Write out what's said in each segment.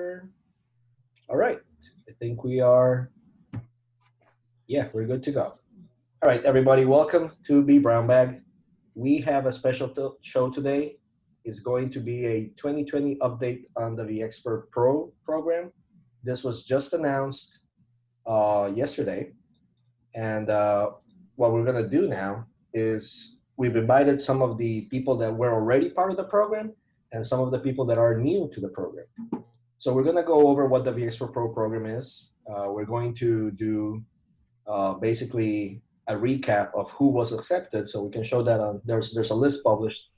All right, I think we are, yeah, we're good to go. All right, everybody, welcome to vBrownBag. We have a special show today. It's going to be a 2020 update on the vExpert Pro program. This was just announced yesterday, and what we're going to do now is we've invited some of the people that were already part of the program and some of the people that are new to the program. So we're going to go over what the vExpert Pro program is. We're going to do basically a recap of who was accepted, so we can show that on there's a list published.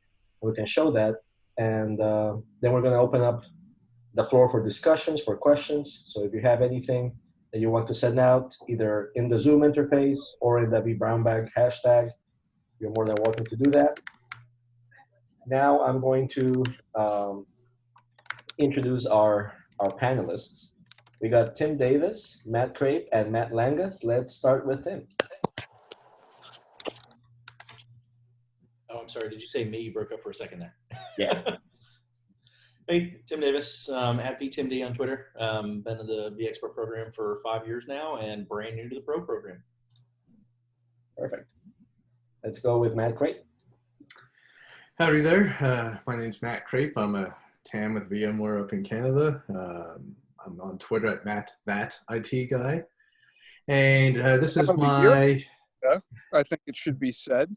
We can show that, and then we're going to open up the floor for discussions, for questions. So if you have anything that you want to send out, either in the Zoom interface or in the vBrownBag hashtag, you're more than welcome to do that. Now I'm going to introduce our panelists. We got Tim Davis, Matt Crape, and Matt Langguth. Let's start with Tim. Oh, I'm sorry. Did you say me? You broke up for a second there. Yeah. Hey, Tim Davis, at vTimD on Twitter. Been in the vExpert program for 5 years now and brand new to the Pro program. Perfect. Let's go with Matt Crape. Howdy there. My name's Matt Crape. I'm a TAM with VMware up in Canada. I'm on Twitter at MattThatIT and this is my. Yeah, I think it should be said.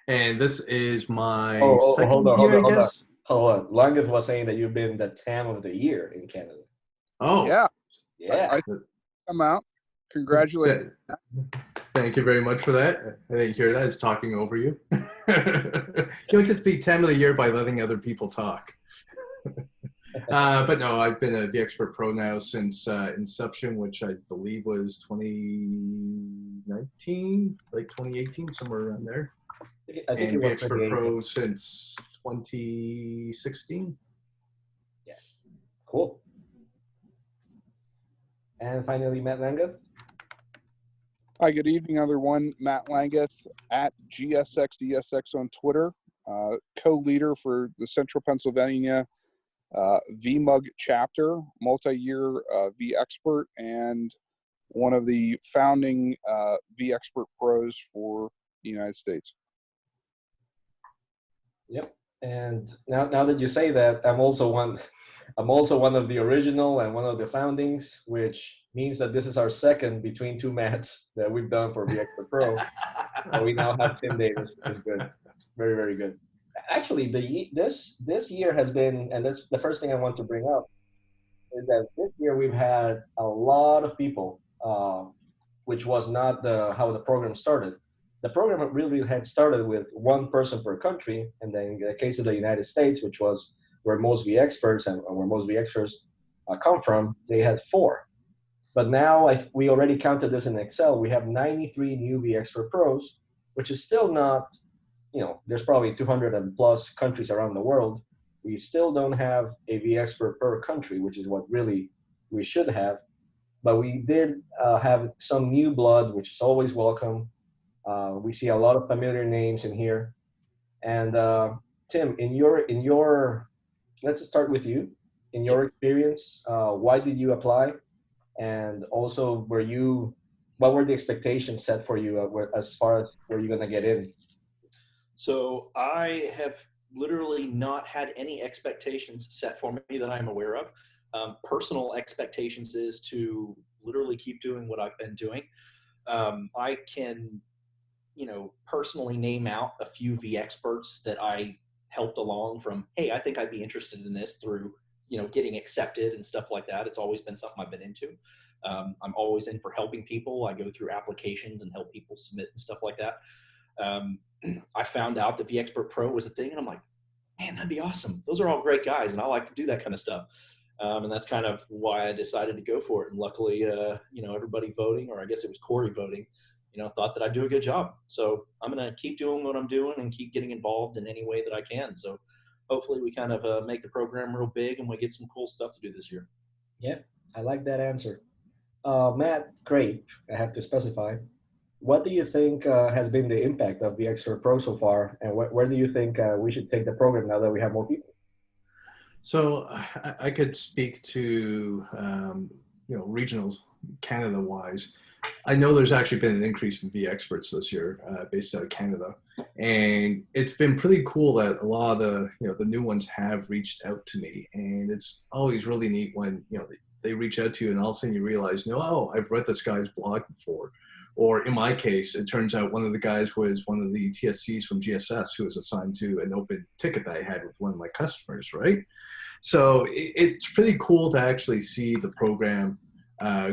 And this is my second hold on, year, I guess. Hold on. Langguth was saying that you've been the TAM of the year in Canada. Oh, yeah. Yeah. I come out. Congratulations. Thank you very much for that. I didn't hear that. It's talking over you. You'll just be TAM of the year by letting other people talk. But no, I've been a vExpert Pro now since inception, which I believe was 2019, like 2018, somewhere around there. I think and vExpert Pro since 2016. Yeah, cool. And finally, Matt Langguth. Hi, good evening, everyone. Matt Langguth at GSXDSX on Twitter, co-leader for the Central Pennsylvania vMug chapter, multi-year vExpert, and one of the founding vExpert Pros for the United States. Yep. And now that you say that, I'm also one of the original and one of the foundings, which means that this is our second between two Matts that we've done for vExpert Pro. So we now have Tim Davis, which is good. Very, very good. Actually, this year has been, and this the first thing I want to bring up is that this year we've had a lot of people, which was not how the program started. The program really had started with one person per country, and then in the case of the United States, which was where most vExperts and where most vExperts come from, they had 4. But now we already counted this in Excel. We have 93 new vExpert Pros, which is still not, there's probably 200 and plus countries around the world. We still don't have a vExpert per country, which is what really we should have. But we did have some new blood, which is always welcome. We see a lot of familiar names in here. And Tim, in your, let's start with you. In your experience, why did you apply? And also, what were the expectations set for you as far as where you're gonna get in? So I have literally not had any expectations set for me that I'm aware of. Personal expectations is to literally keep doing what I've been doing. I can, personally name out a few vExperts that I helped along from, hey, I think I'd be interested in this through, getting accepted and stuff like that. It's always been something I've been into. I'm always in for helping people. I go through applications and help people submit and stuff like that. I found out that vExpert Pro was a thing, and I'm like, man, that'd be awesome. Those are all great guys, and I like to do that kind of stuff. And that's kind of why I decided to go for it. And luckily, everybody voting, or I guess it was Corey voting, thought that I'd do a good job. So I'm going to keep doing what I'm doing and keep getting involved in any way that I can. So hopefully we kind of make the program real big and we get some cool stuff to do this year. Yeah, I like that answer. Matt, great. I have to specify. What do you think has been the impact of vExpert Pro so far, and where do you think we should take the program now that we have more people? So I could speak to, regionals Canada-wise. I know there's actually been an increase in vExperts this year based out of Canada. And it's been pretty cool that a lot of the new ones have reached out to me. And it's always really neat when, they reach out to you and all of a sudden you realize, oh, I've read this guy's blog before. Or in my case, it turns out one of the guys was one of the TSCs from GSS who was assigned to an open ticket that I had with one of my customers, right? So it's pretty cool to actually see the program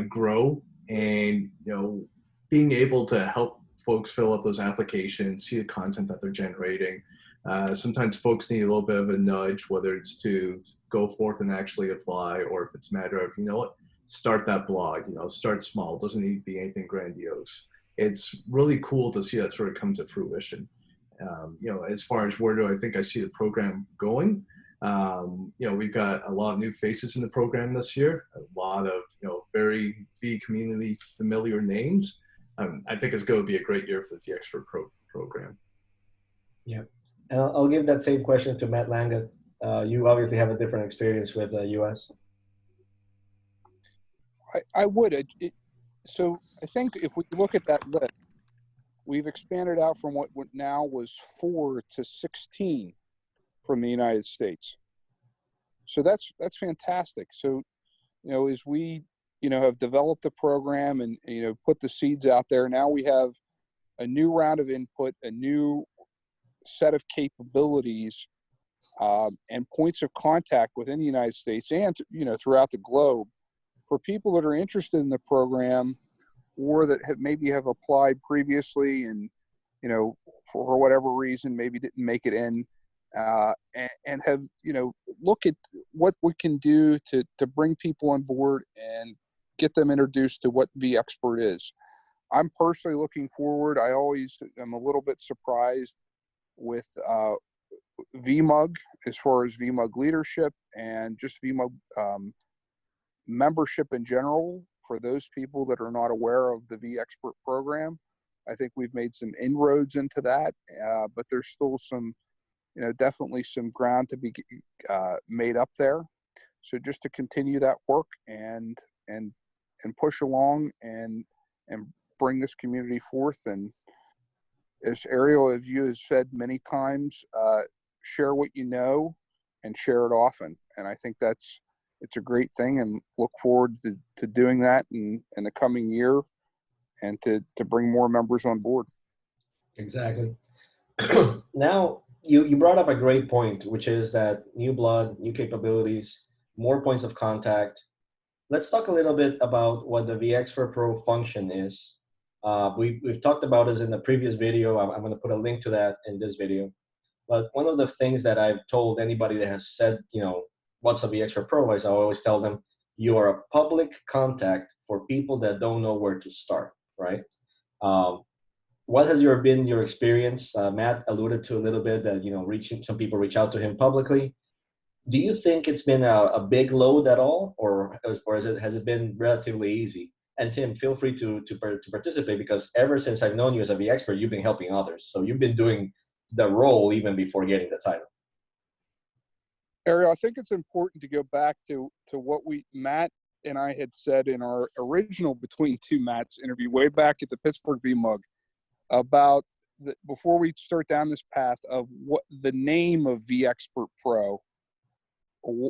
grow, and being able to help folks fill out those applications, see the content that they're generating. Sometimes folks need a little bit of a nudge, whether it's to go forth and actually apply, or if it's a matter of, start that blog, start small. It doesn't need to be anything grandiose. It's really cool to see that sort of come to fruition. As far as where do I think I see the program going, we've got a lot of new faces in the program this year, a lot of, very V community familiar names. I think it's going to be a great year for the vExpert program. Yeah. And I'll give that same question to Matt Langguth. You obviously have a different experience with the US. I would. So I think if we look at that list, we've expanded out from what now was 4 to 16 from the United States. So that's fantastic. So, as we, have developed the program and, put the seeds out there, now we have a new round of input, a new set of capabilities and points of contact within the United States and, throughout the globe for people that are interested in the program or that maybe have applied previously and, for whatever reason, maybe didn't make it in. And have, look at what we can do to bring people on board and get them introduced to what vExpert is. I'm personally looking forward. I always am a little bit surprised with vMug as far as vMug leadership and just vMug membership in general for those people that are not aware of the vExpert program. I think we've made some inroads into that, but there's still some, definitely some ground to be made up there. So just to continue that work and push along and bring this community forth. And as Ariel, as you has said many times, share what you know and share it often. And I think it's a great thing, and look forward to doing that in the coming year and to bring more members on board. Exactly. Now, you brought up a great point, which is that new blood, new capabilities, more points of contact. Let's talk a little bit about what the vExpert Pro function is. We've talked about this in the previous video. I'm going to put a link to that in this video. But one of the things that I've told anybody that has said, what's a vExpert Pro, is I always tell them, you are a public contact for people that don't know where to start, right? What has been your experience? Matt alluded to a little bit that, some people reach out to him publicly. Do you think it's been a big load at all, or has it been relatively easy? And Tim, feel free to participate, because ever since I've known you as a vExpert, you've been helping others. So you've been doing the role even before getting the title. Ariel, I think it's important to go back to what Matt and I had said in our original Between Two Matts interview way back at the Pittsburgh vMug about before we start down this path of what the name of vExpert Pro,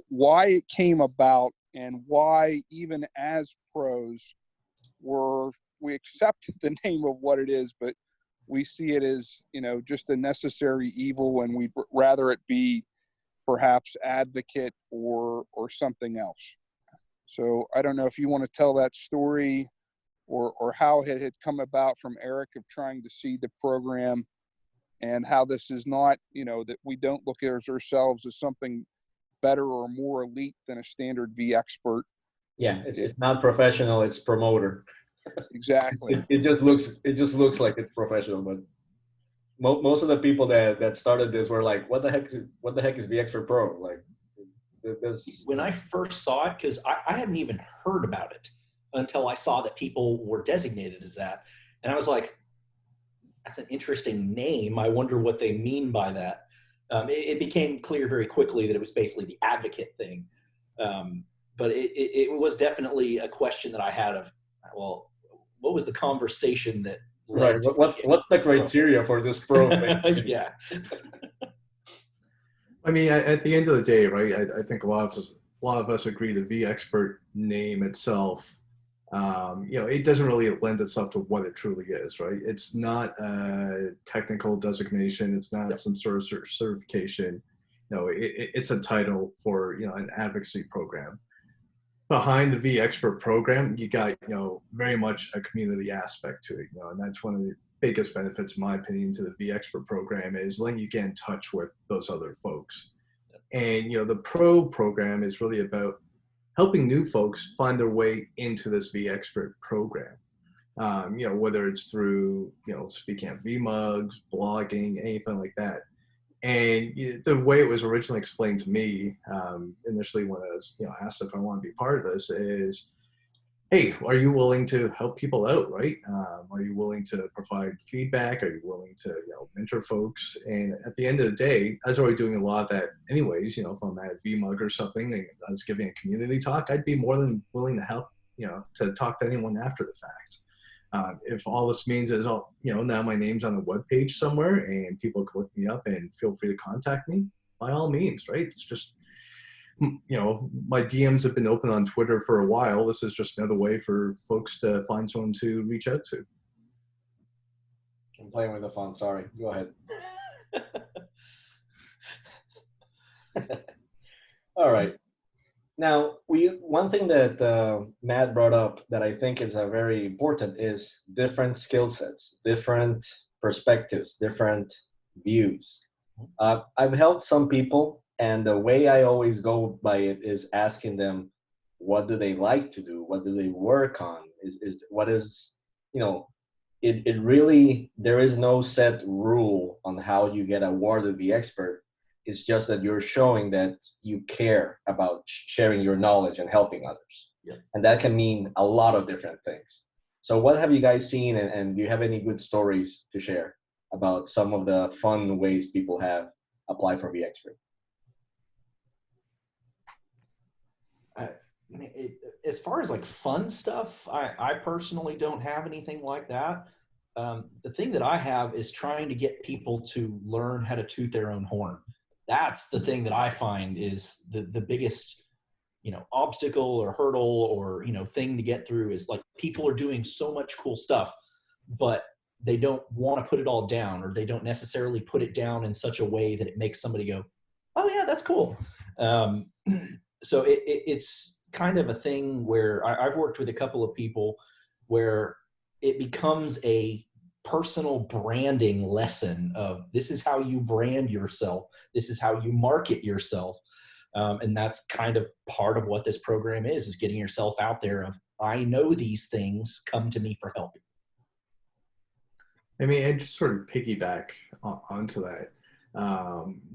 why it came about, and why even as pros we accept the name of what it is, but we see it as, just a necessary evil, and we'd rather it be perhaps advocate or something else. So I don't know if you want to tell that story or how it had come about from Eric of trying to see the program, and how this is not, that we don't look at ourselves as something better or more elite than a standard vExpert. Yeah, it's not professional, it's promoter. Exactly. It just looks like it's professional, but most of the people that started this were like, what the heck is vExpert Pro? Like, when I first saw it, because I hadn't even heard about it until I saw that people were designated as that, and I was like, that's an interesting name. I wonder what they mean by that. It became clear very quickly that it was basically the advocate thing. But it was definitely a question that I had of, well, what was the conversation that Right. led to What's the criteria for this pro thing? yeah. I mean, at the end of the day, right? I think a lot of us agree the vExpert name itself, it doesn't really lend itself to what it truly is, right? It's not a technical designation. It's not some sort of certification. It's a title for an advocacy program. Behind the vExpert program, you got very much a community aspect to it, and that's one of the biggest benefits, in my opinion, to the vExpert program is letting you get in touch with those other folks. And the pro program is really about helping new folks find their way into this vExpert program. Whether it's through speaking at vMugs, blogging, anything like that. And the way it was originally explained to me, initially when I was asked if I want to be part of this, is, hey, are you willing to help people out, right? Are you willing to provide feedback? Are you willing to mentor folks? And at the end of the day, I was already doing a lot of that anyways. If I'm at vMug or something and I was giving a community talk, I'd be more than willing to help, to talk to anyone after the fact. If all this means is, now my name's on a webpage somewhere and people can look me up and feel free to contact me, by all means, right? It's just, my DMs have been open on Twitter for a while. This is just another way for folks to find someone to reach out to. I'm playing with the phone. Sorry. Go ahead. All right. Now, one thing that Matt brought up that I think is very important is different skill sets, different perspectives, different views. I've helped some people, and the way I always go by it is asking them, what do they like to do? What do they work on? It really, there is no set rule on how you get awarded the expert. It's just that you're showing that you care about sharing your knowledge and helping others. Yep. And that can mean a lot of different things. So what have you guys seen, and do you have any good stories to share about some of the fun ways people have applied for vExpert? As far as like fun stuff, I personally don't have anything like that. The thing that I have is trying to get people to learn how to toot their own horn. That's the thing that I find is the biggest, obstacle or hurdle or, thing to get through is like people are doing so much cool stuff, but they don't want to put it all down, or they don't necessarily put it down in such a way that it makes somebody go, oh yeah, that's cool. So it's kind of a thing where I've worked with a couple of people where it becomes a personal branding lesson of this is how you brand yourself. This is how you market yourself. And that's kind of part of what this program is getting yourself out there of, I know these things, come to me for help. I mean, and just sort of piggyback onto that.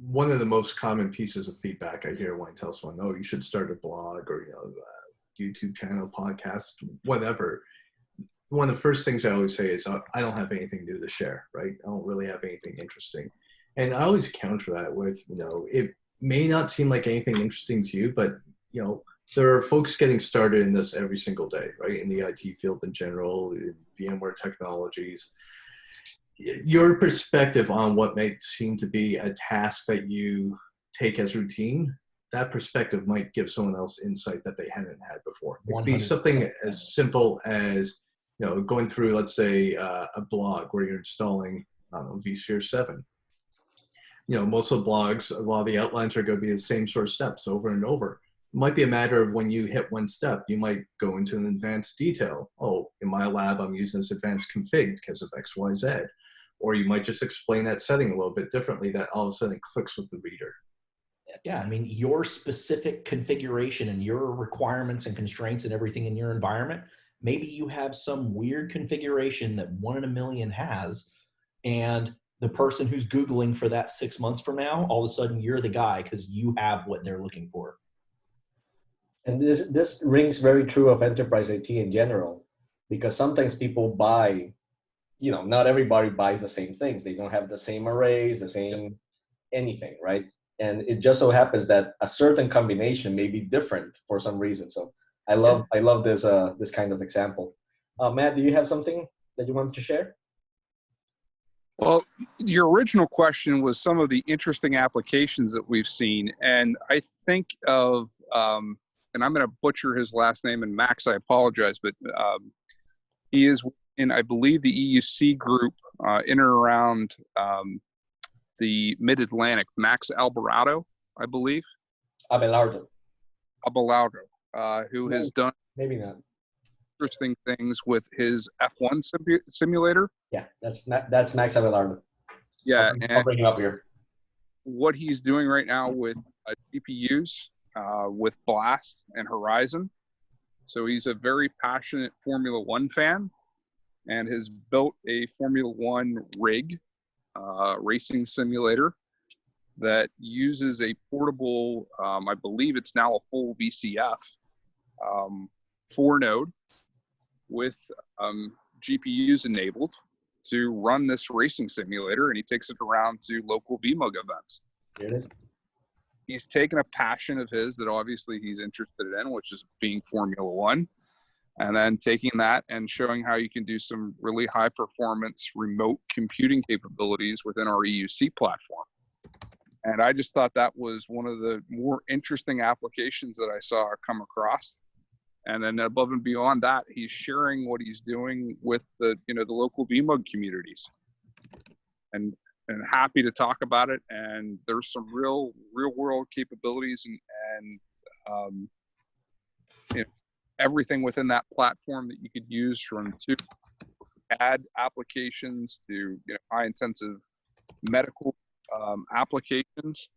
One of the most common pieces of feedback I hear when I tell someone, oh, you should start a blog or, YouTube channel, podcast, whatever. One of the first things I always say is, I don't have anything new to share, right? I don't really have anything interesting. And I always counter that with, it may not seem like anything interesting to you, but, there are folks getting started in this every single day, right? In the IT field in general, in VMware technologies. Your perspective on what may seem to be a task that you take as routine, that perspective might give someone else insight that they hadn't had before. It could be something as simple as, going through, let's say, a blog where you're installing vSphere 7. Most of the blogs, a lot of the outlines are going to be the same sort of steps over and over. It might be a matter of when you hit one step, you might go into an advanced detail. Oh, in my lab, I'm using this advanced config because of X, Y, Z. Or you might just explain that setting a little bit differently that all of a sudden clicks with the reader. Yeah, I mean, your specific configuration and your requirements and constraints and everything in your environment, maybe you have some weird configuration that 1 in a million has, and the person who's Googling for that 6 months from now, all of a sudden you're the guy because you have what they're looking for. And this rings very true of enterprise IT in general, because sometimes people buy, not everybody buys the same things. They don't have the same arrays, the same anything, right? And it just so happens that a certain combination may be different for some reason. So I love this this kind of example. Matt, do you have something that you wanted to share? Well, your original question was some of the interesting applications that we've seen. And I think of, and I'm going to butcher his last name, and Max, I apologize, but he is in, I believe, the EUC group in and around the Mid-Atlantic, Max Alvarado, I believe. Abelardo. Who has done Maybe not. interesting things with his F1 simulator. Yeah, that's Max Abelardo. Yeah, I'll bring him up here. What he's doing right now with GPUs, with Blast and Horizon. So he's a very passionate Formula One fan and has built a Formula One rig, racing simulator that uses a portable, I believe it's now a full VCF, 4-node with GPUs enabled to run this racing simulator, and he takes it around to local vMug events. Here it is. He's taken a passion of his that obviously he's interested in, which is being Formula One, and then taking that and showing how you can do some really high performance remote computing capabilities within our EUC platform. And I just thought that was one of the more interesting applications that I saw come across. And then above and beyond that, he's sharing what he's doing with the local vMug communities, and happy to talk about it. And there's some real world capabilities and everything within that platform that you could use, from to add applications to high intensive medical applications.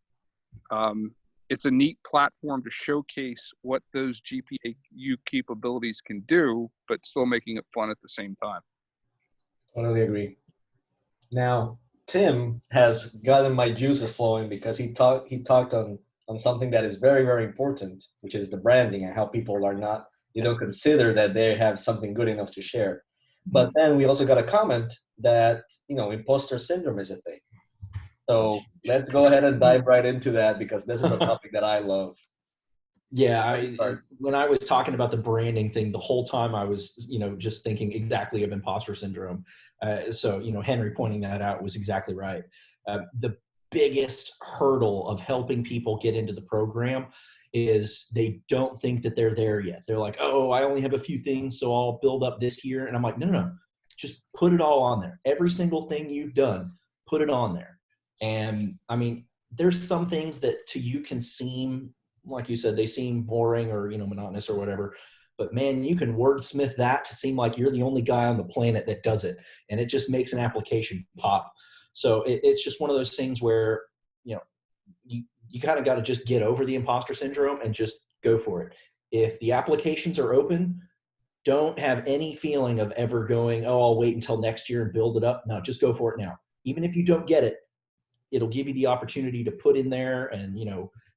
It's a neat platform to showcase what those GPU capabilities can do, but still making it fun at the same time. Totally agree. Now, Tim has gotten my juices flowing because he talked on something that is very, very important, which is the branding and how people are not, consider that they have something good enough to share. But then we also got a comment that, imposter syndrome is a thing. So let's go ahead and dive right into that, because this is a topic that I love. Yeah, when I was talking about the branding thing, the whole time I was, just thinking exactly of imposter syndrome. So, Henry pointing that out was exactly right. The biggest hurdle of helping people get into the program is they don't think that they're there yet. They're like, oh, I only have a few things, so I'll build up this here. And I'm like, no, just put it all on there. Every single thing you've done, put it on there. And I mean, there's some things that to you can seem, like you said, they seem boring or, monotonous or whatever. But man, you can wordsmith that to seem like you're the only guy on the planet that does it. And it just makes an application pop. So it's just one of those things where, you kind of got to just get over the imposter syndrome and just go for it. If the applications are open, don't have any feeling of ever going, oh, I'll wait until next year and build it up. No, just go for it now. Even if you don't get it, it'll give you the opportunity to put in there and,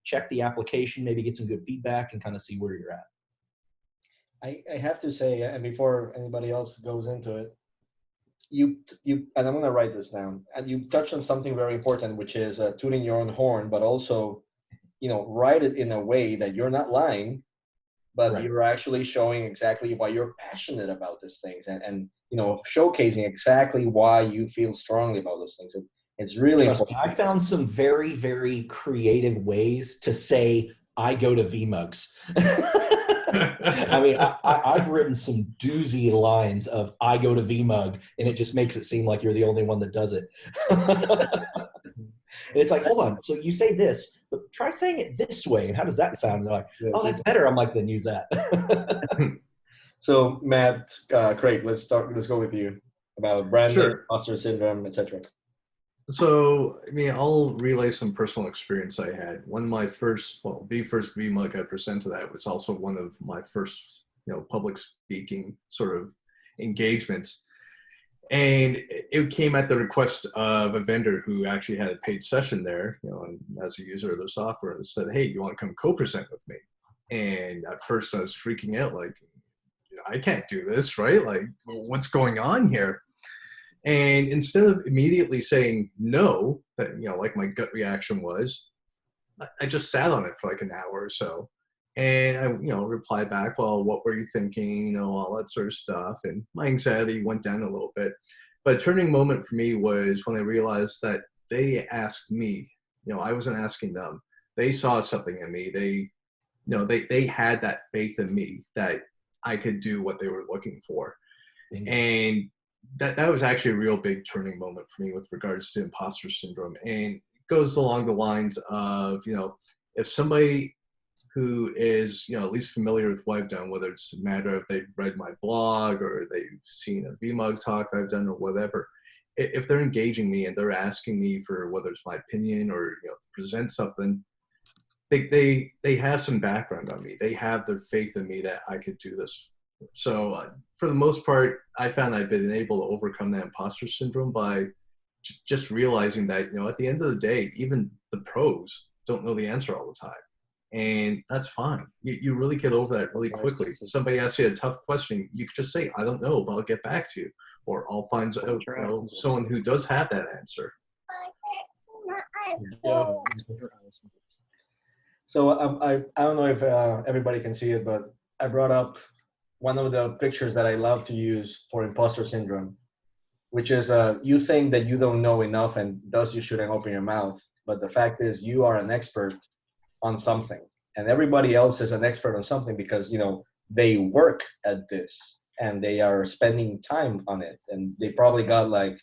check the application, maybe get some good feedback and kind of see where you're at. I have to say, and before anybody else goes into it, you and I'm going to write this down, and you touched on something very important, which is tooting your own horn, but also, write it in a way that you're not lying, but Right. You're actually showing exactly why you're passionate about these things, and showcasing exactly why you feel strongly about those things. It's really Trust important. me, I found some very, very creative ways to say I go to vMugs. I mean, I've written some doozy lines of I go to vMug, and it just makes it seem like you're the only one that does it. And it's like, hold on, so you say this, but try saying it this way, and how does that sound? And they're like, oh, that's better. I'm like, then use that. So Matt, Crape, let's go with you about branding, Sure. imposter syndrome, etc. So, I'll relay some personal experience I had. One of my the first vMug I presented at was also one of my first, public speaking sort of engagements. And it came at the request of a vendor who actually had a paid session there, and as a user of their software, and said, hey, you want to come co-present with me? And at first I was freaking out, like, I can't do this, right? Like, what's going on here? And instead of immediately saying no, that, you know, like my gut reaction was, I just sat on it for like an hour or so. And I, you know, replied back, well, what were you thinking? You know, all that sort of stuff. And my anxiety went down a little bit. But a turning moment for me was when I realized that they asked me, you know, I wasn't asking them. They saw something in me. They, you know, they had that faith in me that I could do what they were looking for. And that was actually a real big turning moment for me with regards to imposter syndrome. And it goes along the lines of, you know, if somebody who is, you know, at least familiar with what I've done, whether it's a matter of they've read my blog or they've seen a VMUG talk I've done or whatever, if they're engaging me and they're asking me for whether it's my opinion or, you know, to present something, they have some background on me. They have their faith in me that I could do this. So for the most part, I found I've been able to overcome that imposter syndrome by just realizing that, you know, at the end of the day, even the pros don't know the answer all the time. And that's fine. You really get over that really quickly. Somebody asks you a tough question, you could just say, I don't know, but I'll get back to you. Or I'll find you know, someone who does have that answer. Yeah. So I don't know if everybody can see it, but I brought up one of the pictures that I love to use for imposter syndrome, which is you think that you don't know enough and thus you shouldn't open your mouth. But the fact is you are an expert on something and everybody else is an expert on something because, you know, they work at this and they are spending time on it. And they probably got like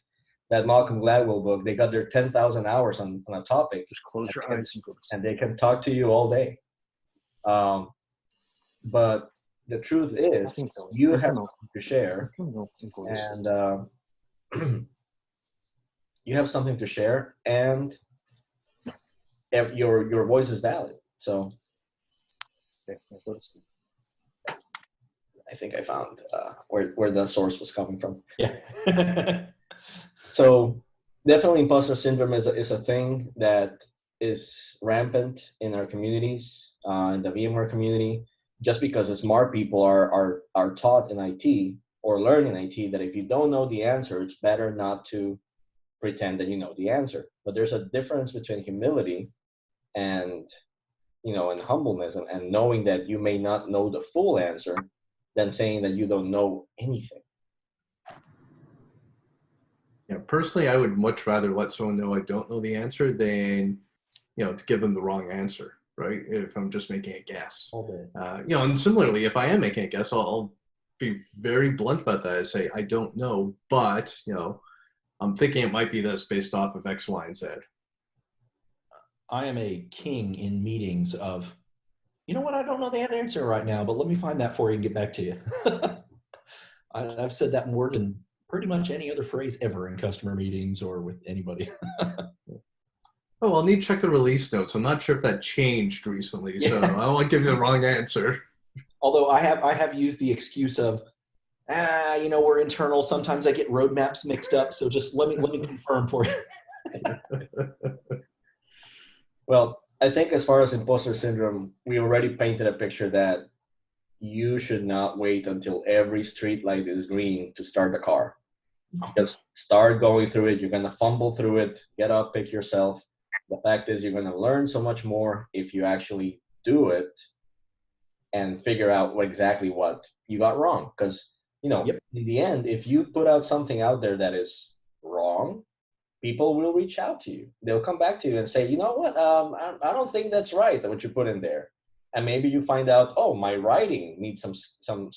that Malcolm Gladwell book, they got their 10,000 hours on a topic. Just close your eyes and go to sleep. And they can talk to you all day. But the truth is, you have something to share, and you have something to share, and your voice is valid. So, I think I found where the source was coming from. Yeah. So, definitely, imposter syndrome is a thing that is rampant in our communities, in the VMware community. Just because the smart people are taught in IT or learn in IT that if you don't know the answer, it's better not to pretend that you know the answer. But there's a difference between humility and, you know, and humbleness and knowing that you may not know the full answer than saying that you don't know anything. Yeah, personally, I would much rather let someone know I don't know the answer than, you know, to give them the wrong answer. Right? If I'm just making a guess. You know, and similarly, if I am making a guess, I'll be very blunt about that. I say, I don't know, but, you know, I'm thinking it might be this based off of X, Y, and Z. I am a king in meetings of, you know what, I don't know the answer right now, but let me find that for you and get back to you. I've said that more than pretty much any other phrase ever in customer meetings or with anybody. Oh, I'll need to check the release notes. I'm not sure if that changed recently, so I don't want to give you the wrong answer. Although I have used the excuse of, you know, we're internal. Sometimes I get roadmaps mixed up, so just let me confirm for you. Well, I think as far as imposter syndrome, we already painted a picture that you should not wait until every street light is green to start the car. Just start going through it. You're going to fumble through it. Get up, pick yourself. The fact is, you're going to learn so much more if you actually do it and figure out exactly what you got wrong. Because, you know, in the end, if you put out something out there that is wrong, people will reach out to you. They'll come back to you and say, you know what, I don't think that's right, what you put in there. And maybe you find out, oh, my writing needs some,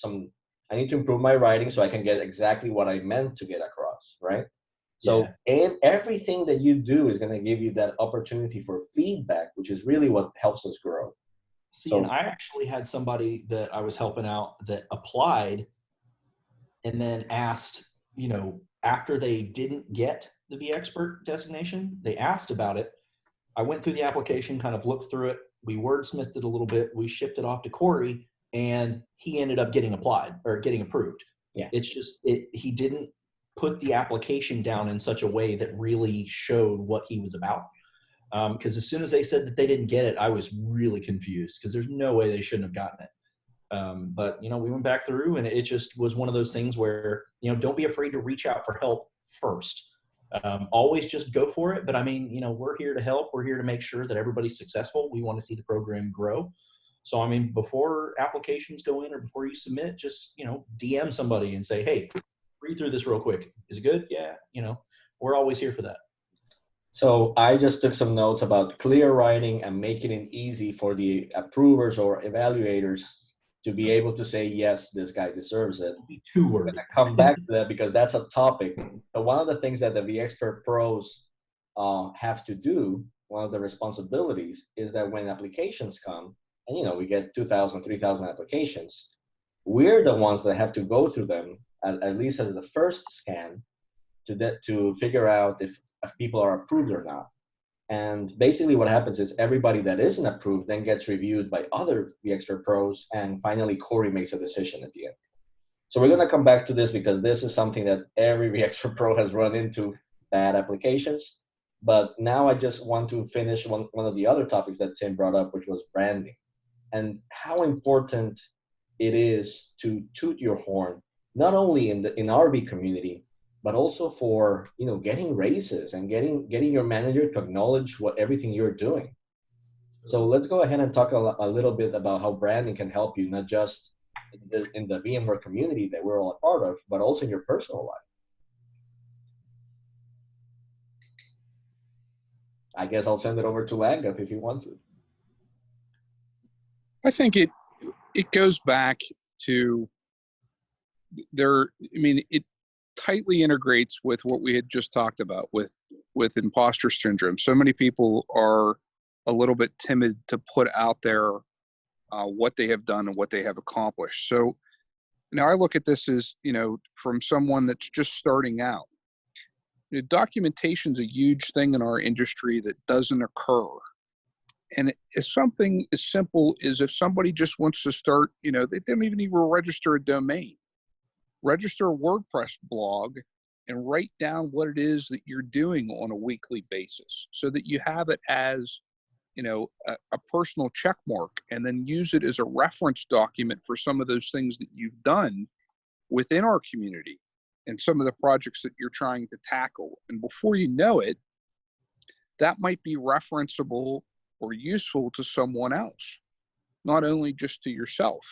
I need to improve my writing so I can get exactly what I meant to get across, right? So everything that you do is going to give you that opportunity for feedback, which is really what helps us grow. See, and I actually had somebody that I was helping out that applied and then asked, you know, after they didn't get the vExpert designation, they asked about it. I went through the application, kind of looked through it. We wordsmithed it a little bit. We shipped it off to Corey, and he ended up getting approved. Yeah. It's just, he didn't put the application down in such a way that really showed what he was about. Because as soon as they said that they didn't get it, I was really confused because there's no way they shouldn't have gotten it. But, you know, we went back through and it just was one of those things where, you know, don't be afraid to reach out for help first. Always just go for it. But I mean, you know, we're here to help. We're here to make sure that everybody's successful. We want to see the program grow. So, I mean, before applications go in or before you submit, just, you know, DM somebody and say, hey, read through this real quick. Is it good? Yeah. You know, we're always here for that. So I just took some notes about clear writing and making it easy for the approvers or evaluators to be able to say, yes, this guy deserves it. Don't be too wordy. I come back to that because that's a topic. So one of the things that the vExpert pros have to do, one of the responsibilities, is that when applications come, and you know, we get 2,000, 3,000 applications, we're the ones that have to go through them, at least as the first scan, to figure out if people are approved or not. And basically what happens is everybody that isn't approved then gets reviewed by other vExpert pros, and finally Corey makes a decision at the end. So we're going to come back to this because this is something that every vExpert pro has run into, bad applications. But now I just want to finish one of the other topics that Tim brought up, which was branding, and how important it is to toot your horn, not only in RV community, but also for, you know, getting raises and getting your manager to acknowledge everything you're doing. So let's go ahead and talk a little bit about how branding can help you, not just in the VMware community that we're all a part of, but also in your personal life. I guess I'll send it over to Langguth if he wants it. I think it goes back to it tightly integrates with what we had just talked about with imposter syndrome. So many people are a little bit timid to put out there what they have done and what they have accomplished. So now I look at this as, you know, from someone that's just starting out. Documentation is a huge thing in our industry that doesn't occur. And it's something as simple as if somebody just wants to start, you know, they don't even need to register a domain. Register a WordPress blog and write down what it is that you're doing on a weekly basis so that you have it as, you know, a personal check mark, and then use it as a reference document for some of those things that you've done within our community and some of the projects that you're trying to tackle. And before you know it, that might be referenceable or useful to someone else, not only just to yourself.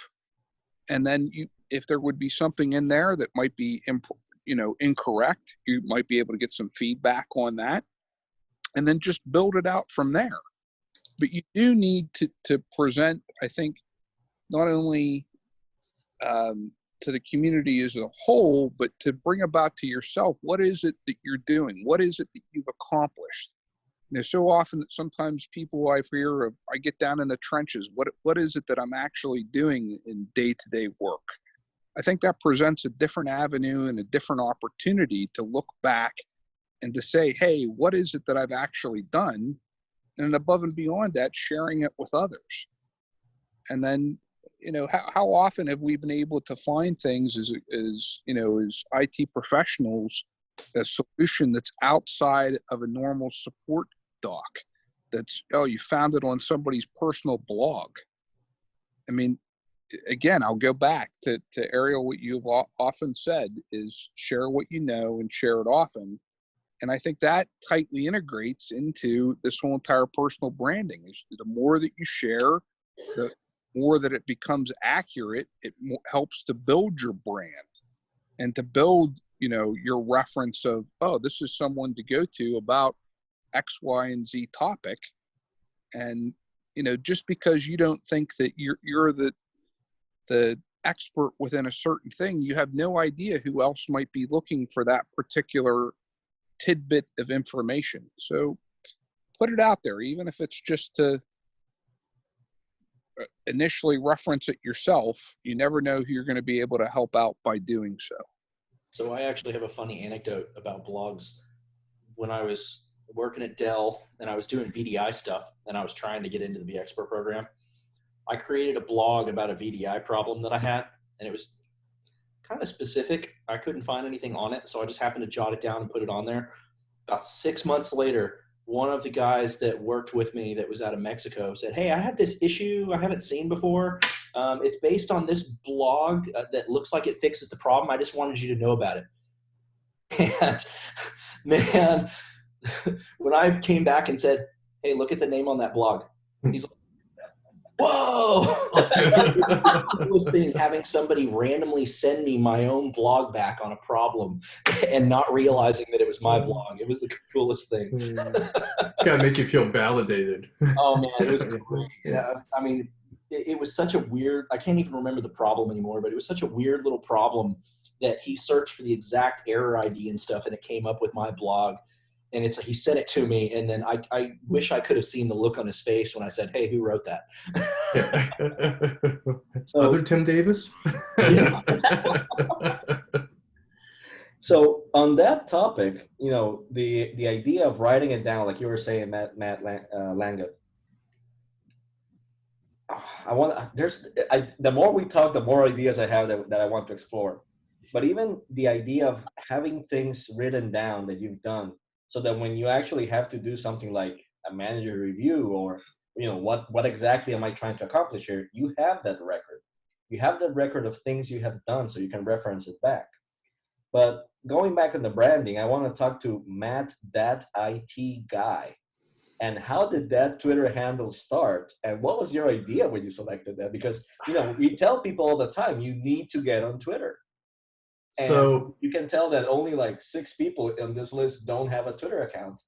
And then if there would be something in there that might be, you know, incorrect, you might be able to get some feedback on that, and then just build it out from there. But you do need to present, I think, not only to the community as a whole, but to bring about to yourself, what is it that you're doing? What is it that you've accomplished? And there's so often that sometimes people I hear, I get down in the trenches. What is it that I'm actually doing in day-to-day work? I think that presents a different avenue and a different opportunity to look back and to say, hey, what is it that I've actually done? And above and beyond that, sharing it with others. And then, you know, how often have we been able to find things as you know, as IT professionals, a solution that's outside of a normal support doc? That's, oh, you found it on somebody's personal blog. I mean, again, I'll go back to Ariel, what you've often said is share what you know and share it often. And I think that tightly integrates into this whole entire personal branding. The more that you share, the more that it becomes accurate, it helps to build your brand and to build, you know, your reference of, oh, this is someone to go to about X, Y, and Z topic. And, you know, just because you don't think that you're the expert within a certain thing, you have no idea who else might be looking for that particular tidbit of information. So put it out there, even if it's just to initially reference it yourself. You never know who you're going to be able to help out by doing so. So I actually have a funny anecdote about blogs. When I was working at Dell and I was doing VDI stuff and I was trying to get into the vExpert program, I created a blog about a VDI problem that I had, and it was kind of specific. I couldn't find anything on it, so I just happened to jot it down and put it on there. About 6 months later, one of the guys that worked with me that was out of Mexico said, hey, I had this issue I haven't seen before. It's based on this blog that looks like it fixes the problem. I just wanted you to know about it. And man, when I came back and said, "Hey, look at the name on that blog," he's like, "Whoa!" The coolest thing, having somebody randomly send me my own blog back on a problem and not realizing that it was my blog. It was the coolest thing. It's got to make you feel validated. Oh man, it was great. Yeah, I mean, it was such a weird, I can't even remember the problem anymore, but it was such a weird little problem that he searched for the exact error ID and stuff, and it came up with my blog. And it's he sent it to me, and then I wish I could have seen the look on his face when I said, "Hey, who wrote that?" So, Other Tim Davis? Yeah. so on that topic, the idea of writing it down, like you were saying, Langguth. The more we talk, the more ideas I have that I want to explore. But even the idea of having things written down that you've done, so that when you actually have to do something like a manager review, or what exactly am I trying to accomplish here, you have that record. You have that record of things you have done, so you can reference it back. But going back on the branding, I want to talk to Matt, that IT guy. And how did that Twitter handle start? And what was your idea when you selected that? Because we tell people all the time, you need to get on Twitter. And So you can tell that only like 6 people on this list don't have a Twitter account,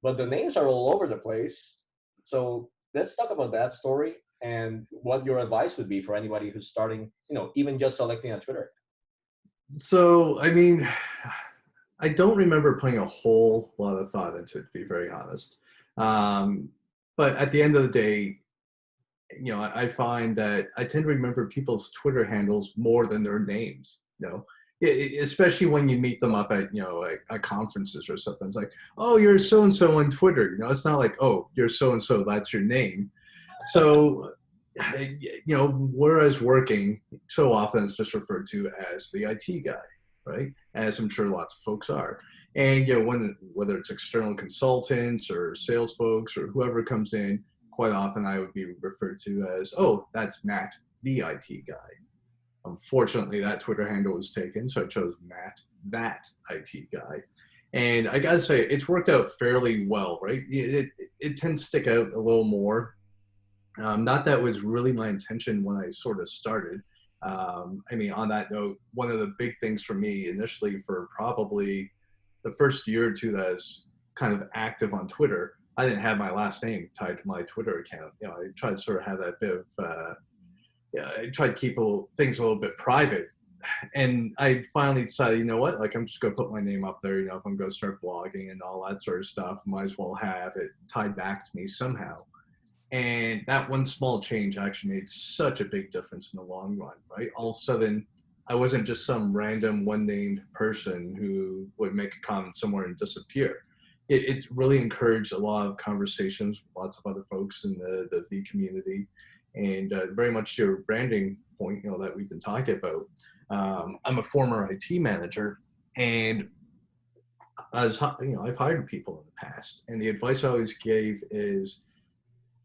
but the names are all over the place. So let's talk about that story and what your advice would be for anybody who's starting, even just selecting a Twitter. I mean, I don't remember putting a whole lot of thought into it, to be very honest. But at the end of the day, I find that I tend to remember people's Twitter handles more than their names. Especially when you meet them up at at conferences or something. It's like, oh, you're so and so on Twitter. It's not like, oh, you're so and so, that's your name. So whereas working, so often it's just referred to as the IT guy, right? As I'm sure lots of folks are. And whether it's external consultants or sales folks or whoever comes in, quite often I would be referred to as, oh, that's Matt, the IT guy. Unfortunately, that Twitter handle was taken, so I chose Matt, that IT guy. And I gotta say, it's worked out fairly well, right? It tends to stick out a little more. Not that was really my intention when I sort of started. I mean, on that note, one of the big things for me initially, for probably the first year or two that I was kind of active on Twitter, I didn't have my last name tied to my Twitter account. I tried to sort of have that bit of, I tried to keep things a little bit private. And I finally decided, you know what, like I'm just going to put my name up there, if I'm going to start blogging and all that sort of stuff, might as well have it tied back to me somehow. And that one small change actually made such a big difference in the long run, right? All of a sudden, I wasn't just some random one-named person who would make a comment somewhere and disappear. It's really encouraged a lot of conversations with lots of other folks in the V community. And very much to your branding point, that we've been talking about. I'm a former IT manager, and I've hired people in the past, and the advice I always gave is,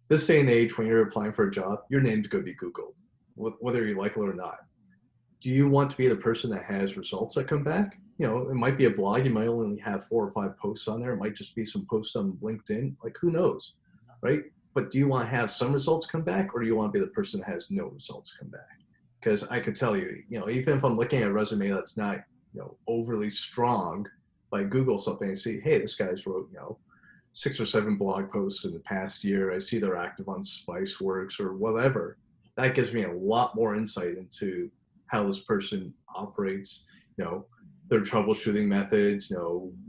this day and age, when you're applying for a job, your name's going to be Googled, whether you like it or not. Do you want to be the person that has results that come back? It might be a blog. You might only have 4 or 5 posts on there. It might just be some posts on LinkedIn. Like, who knows, right? But do you want to have some results come back, or do you want to be the person that has no results come back? Because I could tell you, even if I'm looking at a resume that's not, overly strong, if I Google something and see, hey, this guy's wrote, 6 or 7 blog posts in the past year. I see they're active on Spiceworks or whatever. That gives me a lot more insight into how this person operates, their troubleshooting methods,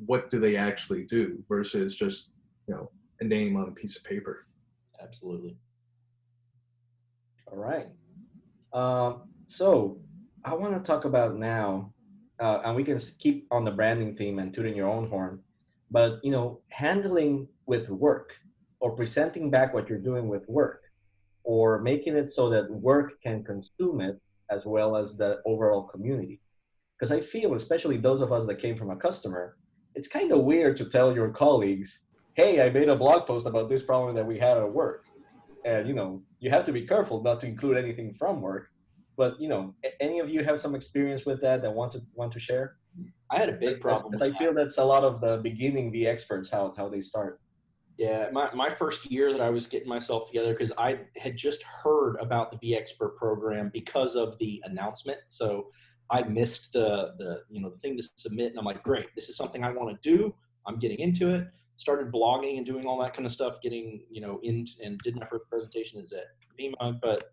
what do they actually do versus just, a name on a piece of paper. Absolutely. All right. So I want to talk about now, and we can keep on the branding theme and tooting your own horn, but handling with work, or presenting back what you're doing with work, or making it so that work can consume it as well as the overall community. Because I feel, especially those of us that came from a customer, it's kind of weird to tell your colleagues, hey, I made a blog post about this problem that we had at work. And you have to be careful not to include anything from work. But any of you have some experience with that want to share? I had a big problem with I that. feel that's a lot of the beginning vExperts, how they start. Yeah, my first year that I was getting myself together, because I had just heard about the vExpert program because of the announcement. So I missed the thing to submit, and I'm like, great, this is something I want to do. I'm getting into it. Started blogging and doing all that kind of stuff. Getting in and did my first presentation as at VMware. But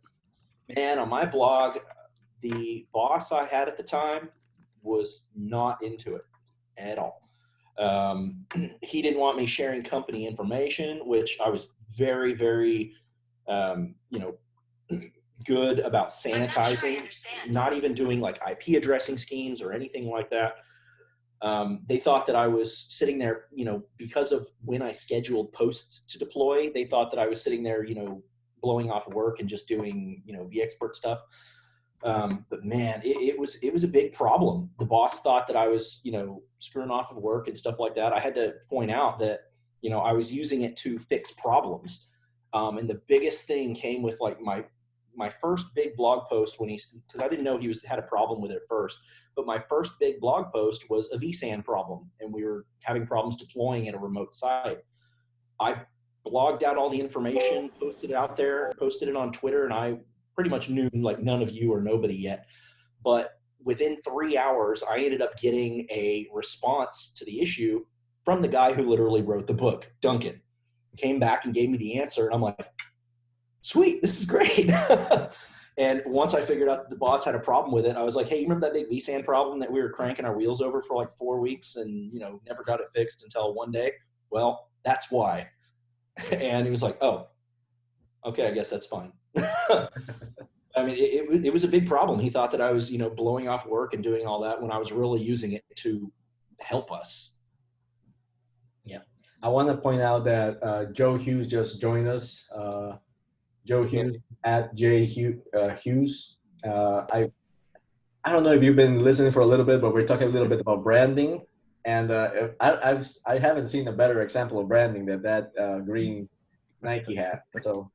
man, on my blog, the boss I had at the time was not into it at all. He didn't want me sharing company information, which I was very, very, good about sanitizing, not even doing like IP addressing schemes or anything like that. They thought that I was sitting there, because of when I scheduled posts to deploy, they thought that I was sitting there, blowing off work and just doing, vExpert stuff. But man, it was a big problem. The boss thought that I was, screwing off of work and stuff like that. I had to point out that, I was using it to fix problems. And the biggest thing came with like my first big blog post because I didn't know he had a problem with it first, but my first big blog post was a vSAN problem, and we were having problems deploying at a remote site. I blogged out all the information, posted it out there, posted it on Twitter, and I pretty much knew like none of you or nobody yet. But within 3 hours, I ended up getting a response to the issue from the guy who literally wrote the book, Duncan. Came back and gave me the answer, and I'm like, sweet, this is great. And once I figured out that the boss had a problem with it, I was like, hey, you remember that big vSAN problem that we were cranking our wheels over for like 4 weeks and, never got it fixed until one day? Well, that's why. And he was like, oh, okay, I guess that's fine. I mean, it was a big problem. He thought that I was, blowing off work and doing all that when I was really using it to help us. Yeah. I want to point out that Joe Houghes just joined us. Joe Houghes at Houghes. I don't know if you've been listening for a little bit, but we're talking a little bit about branding. And I haven't seen a better example of branding than that green Nike hat. So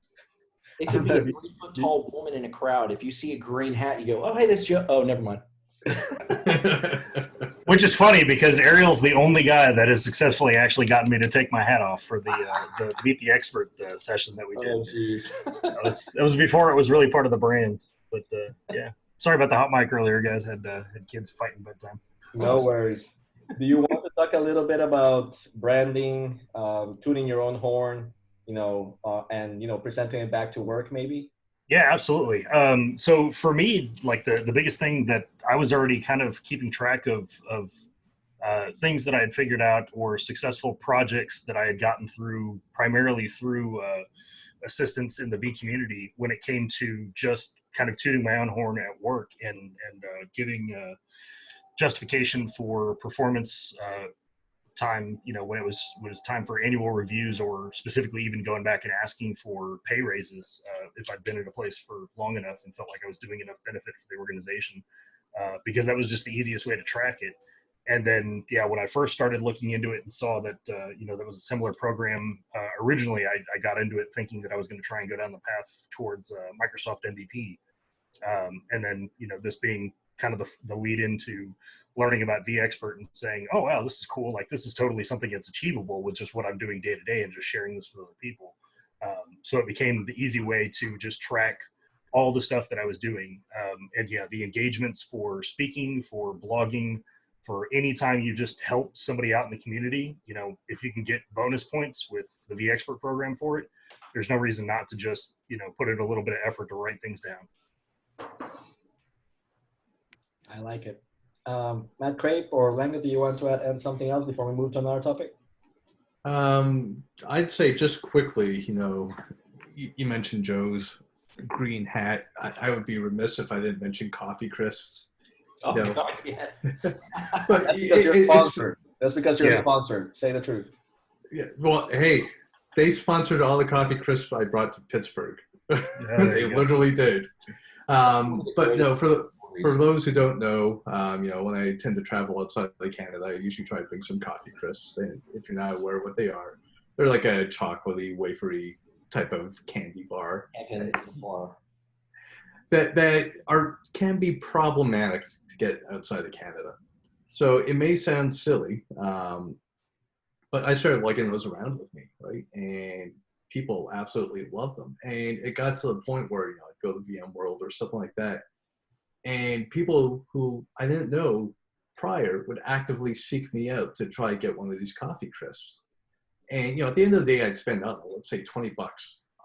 it could be a 3-foot tall woman in a crowd. If you see a green hat, you go, "Oh, hey, that's Joe." Oh, never mind. Which is funny because Ariel's the only guy that has successfully actually gotten me to take my hat off for the Meet the Expert session that we did. Oh, geez. It was before it was really part of the brand. But yeah, sorry about the hot mic earlier, guys. Had kids fighting bedtime. No worries. Do you want to talk a little bit about branding, tooting your own horn, and presenting it back to work, maybe? Yeah, absolutely. So for me, like the biggest thing that I was already kind of keeping track of things that I had figured out or successful projects that I had gotten through primarily through assistance in the V community when it came to just kind of tooting my own horn at work and giving justification for performance time, when it was time for annual reviews or specifically even going back and asking for pay raises if I'd been at a place for long enough and felt like I was doing enough benefit for the organization, because that was just the easiest way to track it. And then, when I first started looking into it and saw that, that was a similar program, originally I got into it thinking that I was going to try and go down the path towards Microsoft MVP. And then, this being kind of the lead into learning about vExpert and saying, oh, wow, this is cool. Like, this is totally something that's achievable with just what I'm doing day to day and just sharing this with other people. So it became the easy way to just track all the stuff that I was doing. The engagements for speaking, for blogging, for any time you just help somebody out in the community, if you can get bonus points with the vExpert program for it, there's no reason not to just, put in a little bit of effort to write things down. I like it. Matt, Crape or Langguth, do you want to add something else before we move to another topic? I'd say just quickly, you mentioned Joe's green hat. I would be remiss if I didn't mention coffee crisps. Oh, God, yes. But That's because you're sponsored. That's because you're sponsored. Say the truth. Yeah. Well, hey, they sponsored all the coffee crisps I brought to Pittsburgh. They literally did. But no, for those who don't know, when I tend to travel outside of Canada, I usually try to bring some coffee crisps. And if you're not aware of what they are, they're like a chocolatey, wafery type of candy bar. That can be problematic to get outside of Canada. So it may sound silly, but I started lugging those around with me, right? And people absolutely love them. And it got to the point where, I'd go to VMworld or something like that. And people who I didn't know prior would actively seek me out to try to get one of these coffee crisps. And, at the end of the day, I'd spend, I don't know, let's say $20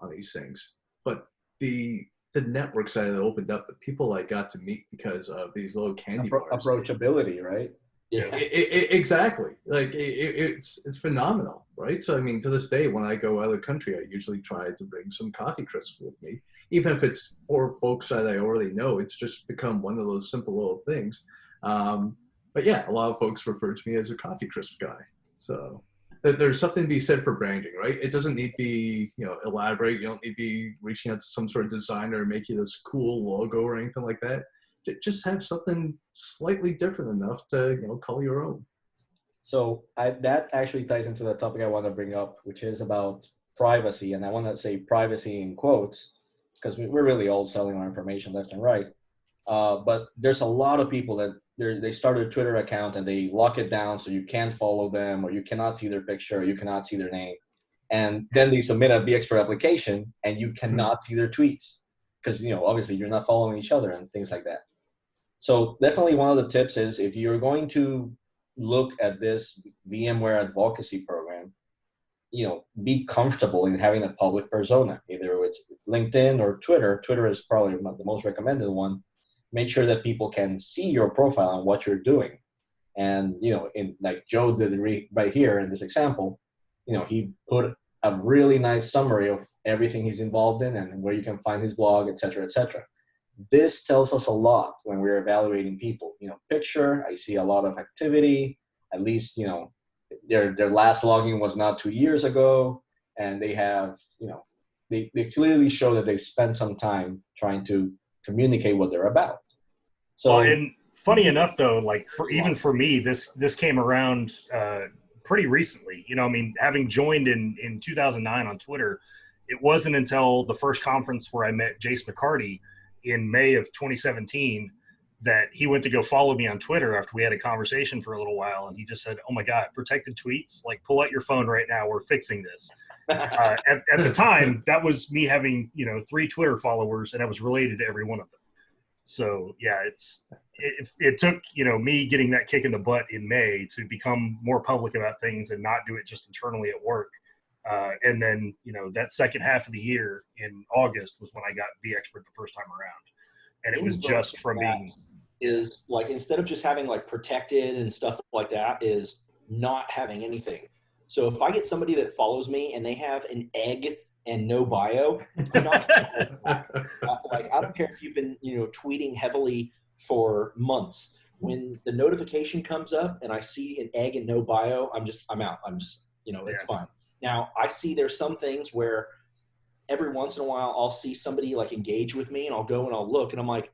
on these things. But the networks that had opened up, the people I got to meet because of these little candy bars. Approachability, right? Yeah. Exactly. Like it's phenomenal, right? So I mean, to this day, when I go out of the country, I usually try to bring some coffee crisps with me, even if it's for folks that I already know. It's just become one of those simple little things. But yeah, a lot of folks refer to me as a coffee crisp guy. So there's something to be said for branding, right? It doesn't need to be elaborate. You don't need to be reaching out to some sort of designer and make you this cool logo or anything like that. Just have something slightly different enough to call your own. So that actually ties into the topic I want to bring up, which is about privacy. And I want to say privacy in quotes, because we're really all selling our information left and right. But there's a lot of people that they start a Twitter account and they lock it down so you can't follow them, or you cannot see their picture, or you cannot see their name. And then they submit a vExpert application and you cannot see their tweets because, obviously you're not following each other and things like that. So definitely one of the tips is, if you're going to look at this VMware advocacy program, be comfortable in having a public persona, either it's LinkedIn or Twitter. Twitter is probably the most recommended one. Make sure that people can see your profile and what you're doing. And, in like Joe did right here in this example, he put a really nice summary of everything he's involved in and where you can find his blog, et cetera, et cetera. This tells us a lot when we're evaluating people. Picture, I see a lot of activity, at least, their last logging was not 2 years ago, and they have, they clearly show that they spent some time trying to communicate what they're about. So, and funny enough, though, like even for me, this came around pretty recently. I mean, having joined in 2009 on Twitter, it wasn't until the first conference where I met Jace McCarty in May of 2017 that he went to go follow me on Twitter after we had a conversation for a little while. And he just said, "Oh my God, protected tweets, like pull out your phone right now. We're fixing this." At the time, that was me having, 3 Twitter followers, and I was related to every one of them. So yeah, it took, me getting that kick in the butt in May to become more public about things and not do it just internally at work. And then, that second half of the year in August was when I got vExpert the first time around. And it was just from being... Is like, instead of just having like protected and stuff like that, is not having anything. So if I get somebody that follows me and they have an egg and no bio, I'm not like, I don't care if you've been, tweeting heavily for months. When the notification comes up and I see an egg and no bio, I'm out. It's fine. Now, I see there's some things where every once in a while I'll see somebody like engage with me and I'll go and I'll look and I'm like,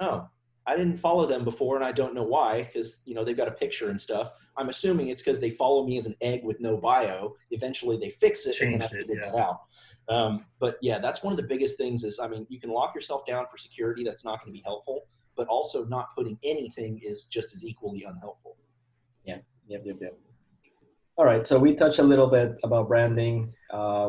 oh, I didn't follow them before and I don't know why, because, they've got a picture and stuff. I'm assuming it's because they follow me as an egg with no bio. Eventually they fix it and then I figure that out. But yeah, that's one of the biggest things is, I mean, you can lock yourself down for security. That's not going to be helpful, but also not putting anything is just as equally unhelpful. Yeah. Yep. All right, so we touched a little bit about branding.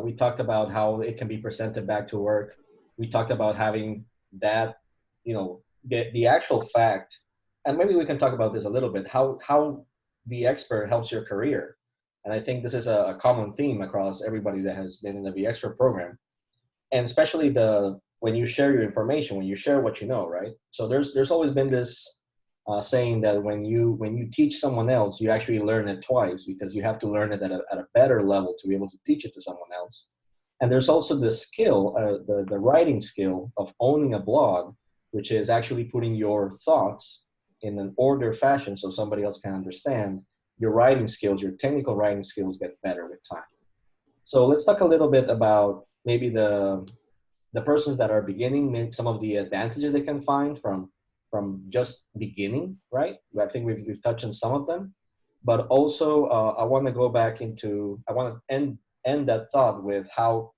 We talked about how it can be presented back to work. We talked about having that, the actual fact, and maybe we can talk about this a little bit, how vExpert helps your career. And I think this is a common theme across everybody that has been in the vExpert program. And especially when you share your information, when you share what you know, right? So there's always been this saying that when you teach someone else, you actually learn it twice, because you have to learn it at a better level to be able to teach it to someone else. And there's also the skill, the writing skill of owning a blog, which is actually putting your thoughts in an ordered fashion so somebody else can understand. Your writing skills, your technical writing skills get better with time. So let's talk a little bit about maybe the persons that are beginning, some of the advantages they can find from just beginning, right? I think we've touched on some of them, but also I want to go back into, I want to end that thought with how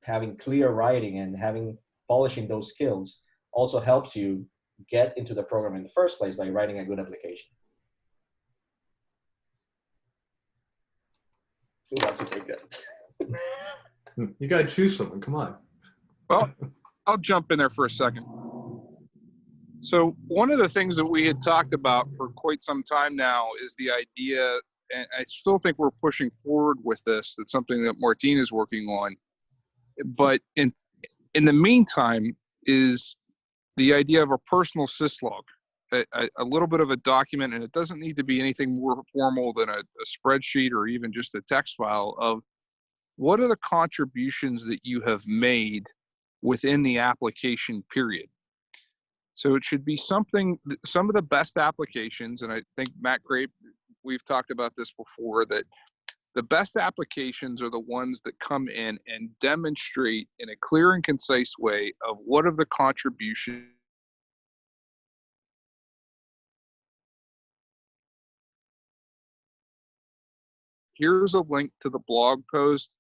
having clear writing and polishing those skills also helps you get into the program in the first place by writing a good application. Who wants to take that? You got to choose someone. Come on. Well, I'll jump in there for a second. So one of the things that we had talked about for quite some time now is the idea, and I still think we're pushing forward with this, that's something that Martine is working on. But in the meantime is the idea of a personal syslog, a little bit of a document, and it doesn't need to be anything more formal than a spreadsheet or even just a text file of what are the contributions that you have made within the application period. So it should be something, some of the best applications, and I think Matt Crape, we've talked about this before, that the best applications are the ones that come in and demonstrate in a clear and concise way of what are the contributions. Here's a link to the blog post.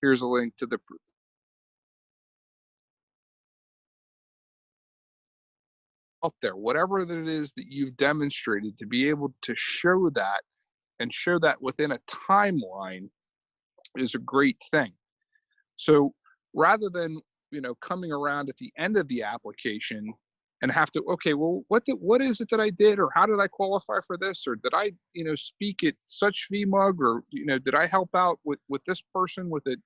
Here's a link to the out there, whatever that it is that you've demonstrated, to be able to show that and show that within a timeline is a great thing. So rather than, you know, coming around at the end of the application and have to, okay, well, what is it that I did, or how did I qualify for this, or did I, you know, speak at such VMUG, or, you know, did I help out with this person with a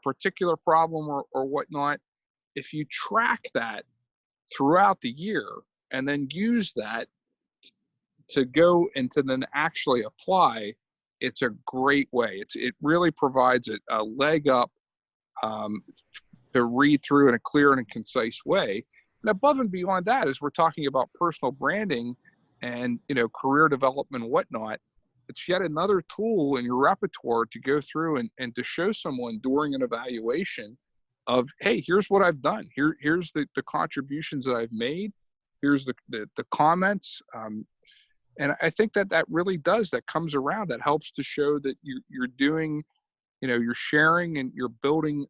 particular problem or whatnot? If you track that throughout the year and then use that to go and to then actually apply, it's a great way. It really provides a leg up to read through in a clear and a concise way. And above and beyond that, as we're talking about personal branding and, you know, career development and whatnot, it's yet another tool in your repertoire to go through and to show someone during an evaluation of, hey, here's what I've done. Here's the contributions that I've made. Here's the comments. And I think that really does, that comes around, that helps to show that you're doing, you know, you're sharing and you're building,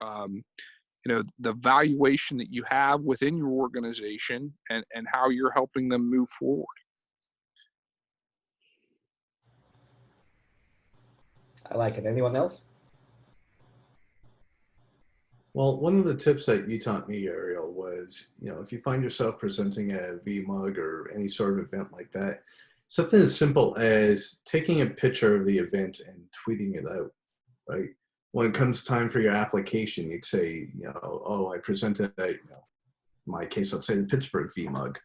you know, the valuation that you have within your organization and how you're helping them move forward. I like it. Anyone else? Well, one of the tips that you taught me, Ariel, was, you know, if you find yourself presenting at a VMUG or any sort of event like that, something as simple as taking a picture of the event and tweeting it out, right? When it comes time for your application, you say, you know, oh, I presented at, you know, in my case, let's say the Pittsburgh VMUG.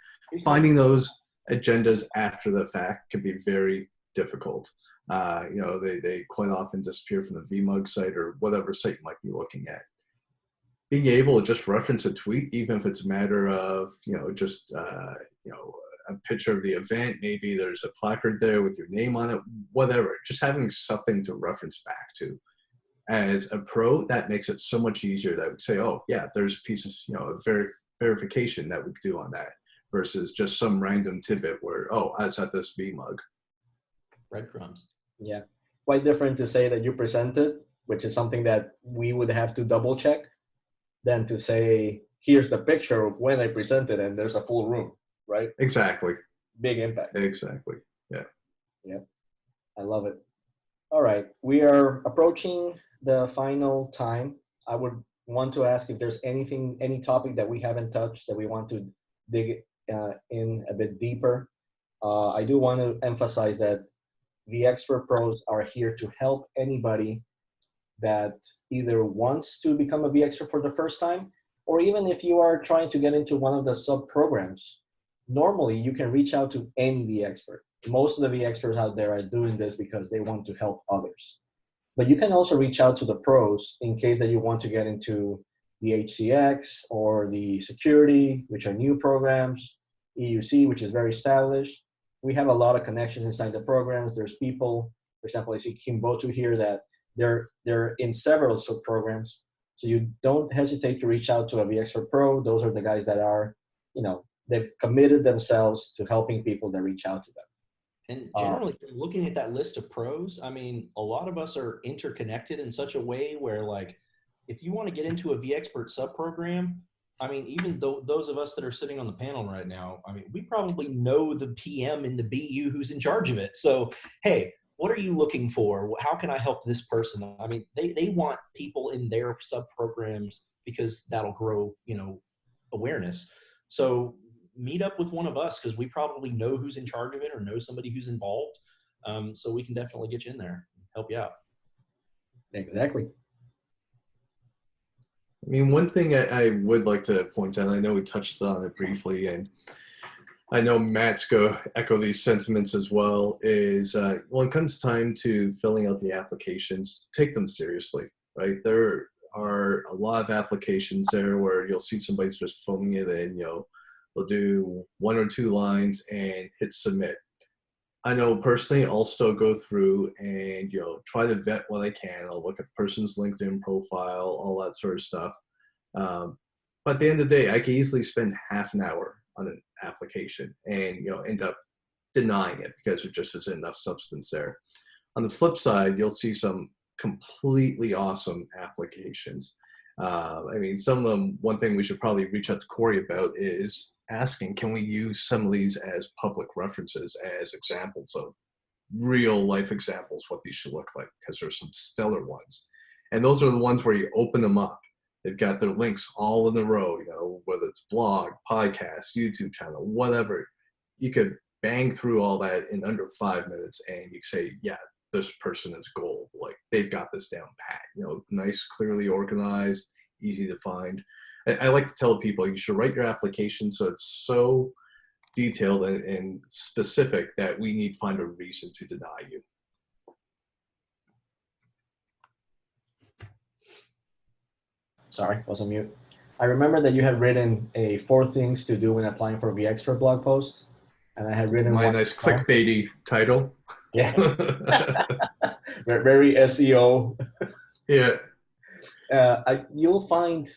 Finding those agendas after the fact can be very difficult. You know, they quite often disappear from the VMUG site or whatever site you might be looking at. Being able to just reference a tweet, even if it's a matter of, you know, just, you know, a picture of the event, maybe there's a placard there with your name on it, whatever, just having something to reference back to. As a pro, that makes it so much easier that I would say, oh, yeah, there's a piece of, you know, a verification that we could do on that versus just some random tidbit where, oh, I was at this VMUG. Breadcrumbs. Yeah. Quite different to say that you presented, which is something that we would have to double check, than to say, here's the picture of when I presented and there's a full room, right? Exactly. Big impact. Exactly. Yeah. Yeah. I love it. All right. We are approaching the final time. I would want to ask if there's any topic that we haven't touched that we want to dig in a bit deeper. I do want to emphasize that the Expert Pros are here to help anybody that either wants to become a vExpert for the first time, or even if you are trying to get into one of the sub-programs, normally you can reach out to any vExpert. Most of the vExperts out there are doing this because they want to help others. But you can also reach out to the pros in case that you want to get into the HCX or the security, which are new programs, EUC, which is very established. We have a lot of connections inside the programs. There's people, for example, I see Kim Botu here, that they're in several sub-programs. So you don't hesitate to reach out to a vExpert Pro. Those are the guys that are, you know, they've committed themselves to helping people that reach out to them. And generally, looking at that list of pros, I mean, a lot of us are interconnected in such a way where, like, if you want to get into a vExpert sub-program, I mean, even though those of us that are sitting on the panel right now, I mean, we probably know the PM in the BU who's in charge of it. So, hey, what are you looking for? How can I help this person? I mean, they want people in their sub programs because that'll grow, awareness. So meet up with one of us because we probably know who's in charge of it or know somebody who's involved. So we can definitely get you in there, help you out. Exactly. I mean, one thing I would like to point out, I know we touched on it briefly, and I know Matt's echo these sentiments as well, is when it comes time to filling out the applications, take them seriously, right? There are a lot of applications there where you'll see somebody's just phoning it in, they'll do 1 or 2 lines and hit submit. I know personally, I'll still go through and, try to vet what I can. I'll look at the person's LinkedIn profile, all that sort of stuff. But at the end of the day, I could easily spend half an hour on an application and, end up denying it because there just isn't enough substance there. On the flip side, you'll see some completely awesome applications. I mean, some of them, one thing we should probably reach out to Corey about is asking, can we use some of these as public references, as examples of real life examples, what these should look like, because there's some stellar ones. And those are the ones where you open them up. They've got their links all in a row, whether it's blog, podcast, YouTube channel, whatever. You could bang through all that in under 5 minutes and you say, yeah, this person is gold. Like, they've got this down pat, nice, clearly organized, easy to find. I like to tell people you should write your application so it's so detailed and specific that we need to find a reason to deny you. Sorry, was on mute. I remember that you had written a 4 things to do when applying for vExpert blog post, and I had written my nice clickbaity title. Yeah, very SEO. Yeah. You'll find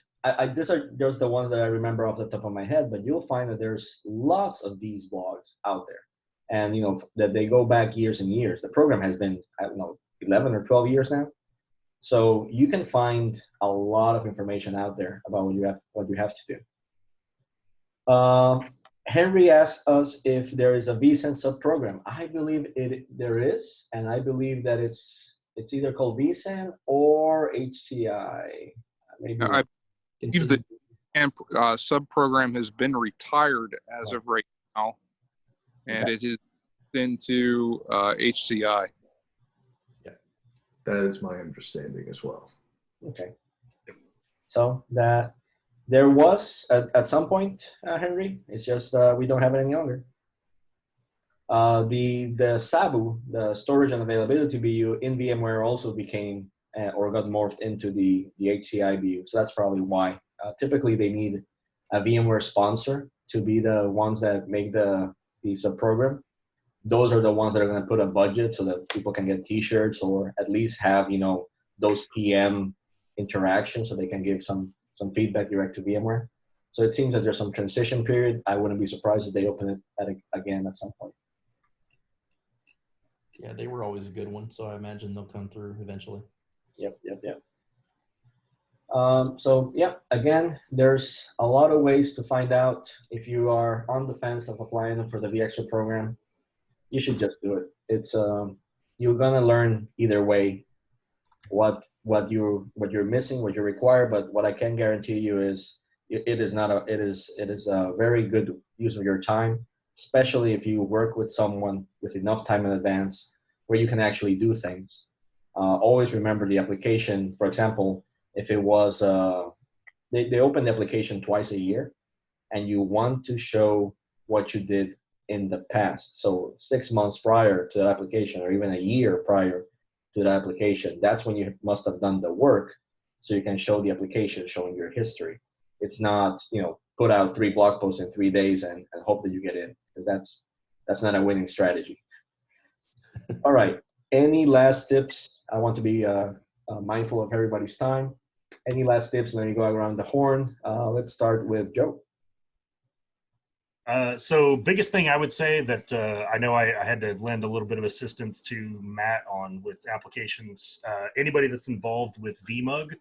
these are just the ones that I remember off the top of my head, but you'll find that there's lots of these blogs out there, and that they go back years and years. The program has been, I don't know, 11 or 12 years now, so you can find a lot of information out there about what you have to do. Henry asked us if there is a vCEN sub-program. I believe there is, and I believe that it's either called vCEN or HCI. Maybe I believe the sub-program has been retired as of right now, and it is into HCI. Yeah, that is my understanding as well. Okay. So that there was at some point, Henry. It's just we don't have it any longer. The SABU, the storage and availability BU in VMware, also became or got morphed into the HCI BU. So that's probably why. Typically, they need a VMware sponsor to be the ones that make the subprogram. Those are the ones that are going to put a budget so that people can get T-shirts or at least have those PM interactions so they can give some feedback direct to VMware. So it seems that there's some transition period. I wouldn't be surprised if they open it again at some point. Yeah, they were always a good one, so I imagine they'll come through eventually. Yep. So yeah, again, there's a lot of ways to find out if you are on the fence of applying for the vExpert program. You should just do it. It's you're gonna learn either way what you're missing, what you require. But what I can guarantee you is it is a very good use of your time, especially if you work with someone with enough time in advance where you can actually do things. Always remember the application. For example, if it was they open the application twice a year, and you want to show what you did in the past. So 6 months prior to the application, or even a year prior to the application, that's when you must have done the work, so you can show the application showing your history. It's not put out 3 blog posts in 3 days and hope that you get in, because that's not a winning strategy. All right. Any last tips? I want to be mindful of everybody's time. Any last tips? Let me go around the horn. Let's start with Joe. So biggest thing I would say that I know I had to lend a little bit of assistance to Matt on with applications. Anybody that's involved with vMug,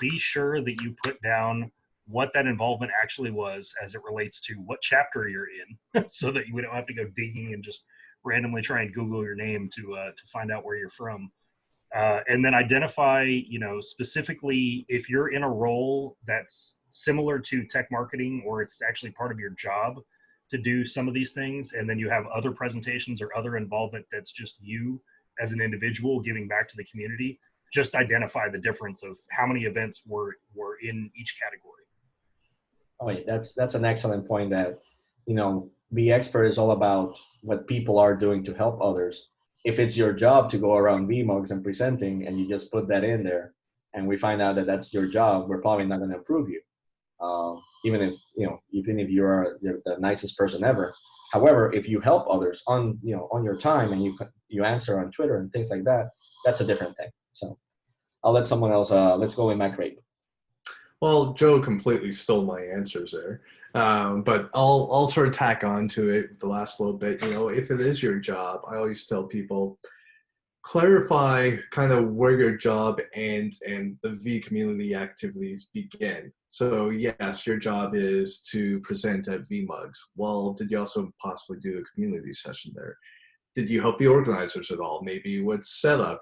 be sure that you put down what that involvement actually was as it relates to what chapter you're in, so that we don't have to go digging and just randomly try and Google your name to find out where you're from. And then identify, specifically if you're in a role that's similar to tech marketing, or it's actually part of your job to do some of these things, and then you have other presentations or other involvement that's just you as an individual giving back to the community. Just identify the difference of how many events were in each category. Oh, wait, that's an excellent point. That vExpert is all about what people are doing to help others. If it's your job to go around VMUGs and presenting, and you just put that in there, and we find out that that's your job, we're probably not going to approve you, even if you're the nicest person ever. However, if you help others on your time, and you answer on Twitter and things like that, that's a different thing. So I'll let someone else. Let's go with Matt Crape. Well, Joe completely stole my answers there, but I'll sort of tack on to it the last little bit. If it is your job, I always tell people, clarify kind of where your job ends and the V community activities begin. So yes, your job is to present at VMUGs. Well, did you also possibly do a community session there? Did you help the organizers at all? Maybe what's set up,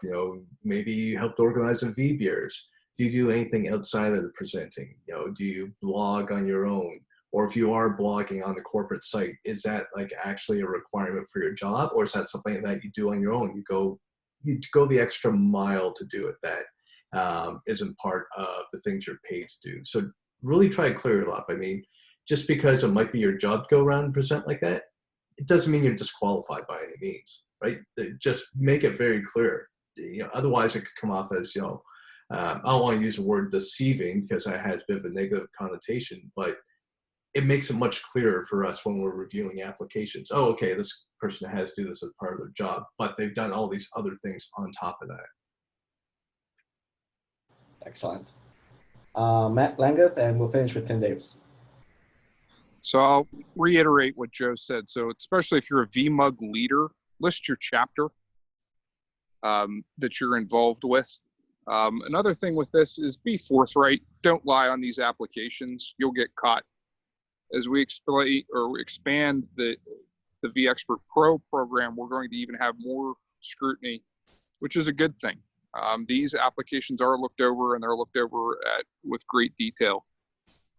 maybe you helped organize a V beers. Do you do anything outside of the presenting? Do you blog on your own? Or if you are blogging on the corporate site, is that like actually a requirement for your job? Or is that something that you do on your own? You go the extra mile to do it. That isn't part of the things you're paid to do. So really try to clear it up. I mean, just because it might be your job to go around and present like that, it doesn't mean you're disqualified by any means, right? Just make it very clear. Otherwise it could come off as, I don't want to use the word deceiving because that has a bit of a negative connotation, but it makes it much clearer for us when we're reviewing applications. Oh, okay, this person has to do this as part of their job, but they've done all these other things on top of that. Excellent. Matt Langguth, and we'll finish with Tim Davis. So I'll reiterate what Joe said. So especially if you're a VMUG leader, list your chapter that you're involved with. Another thing with this is be forthright. Don't lie on these applications. You'll get caught. As we expand the vExpert Pro program, we're going to even have more scrutiny, which is a good thing. These applications are looked over, and they're looked over with great detail.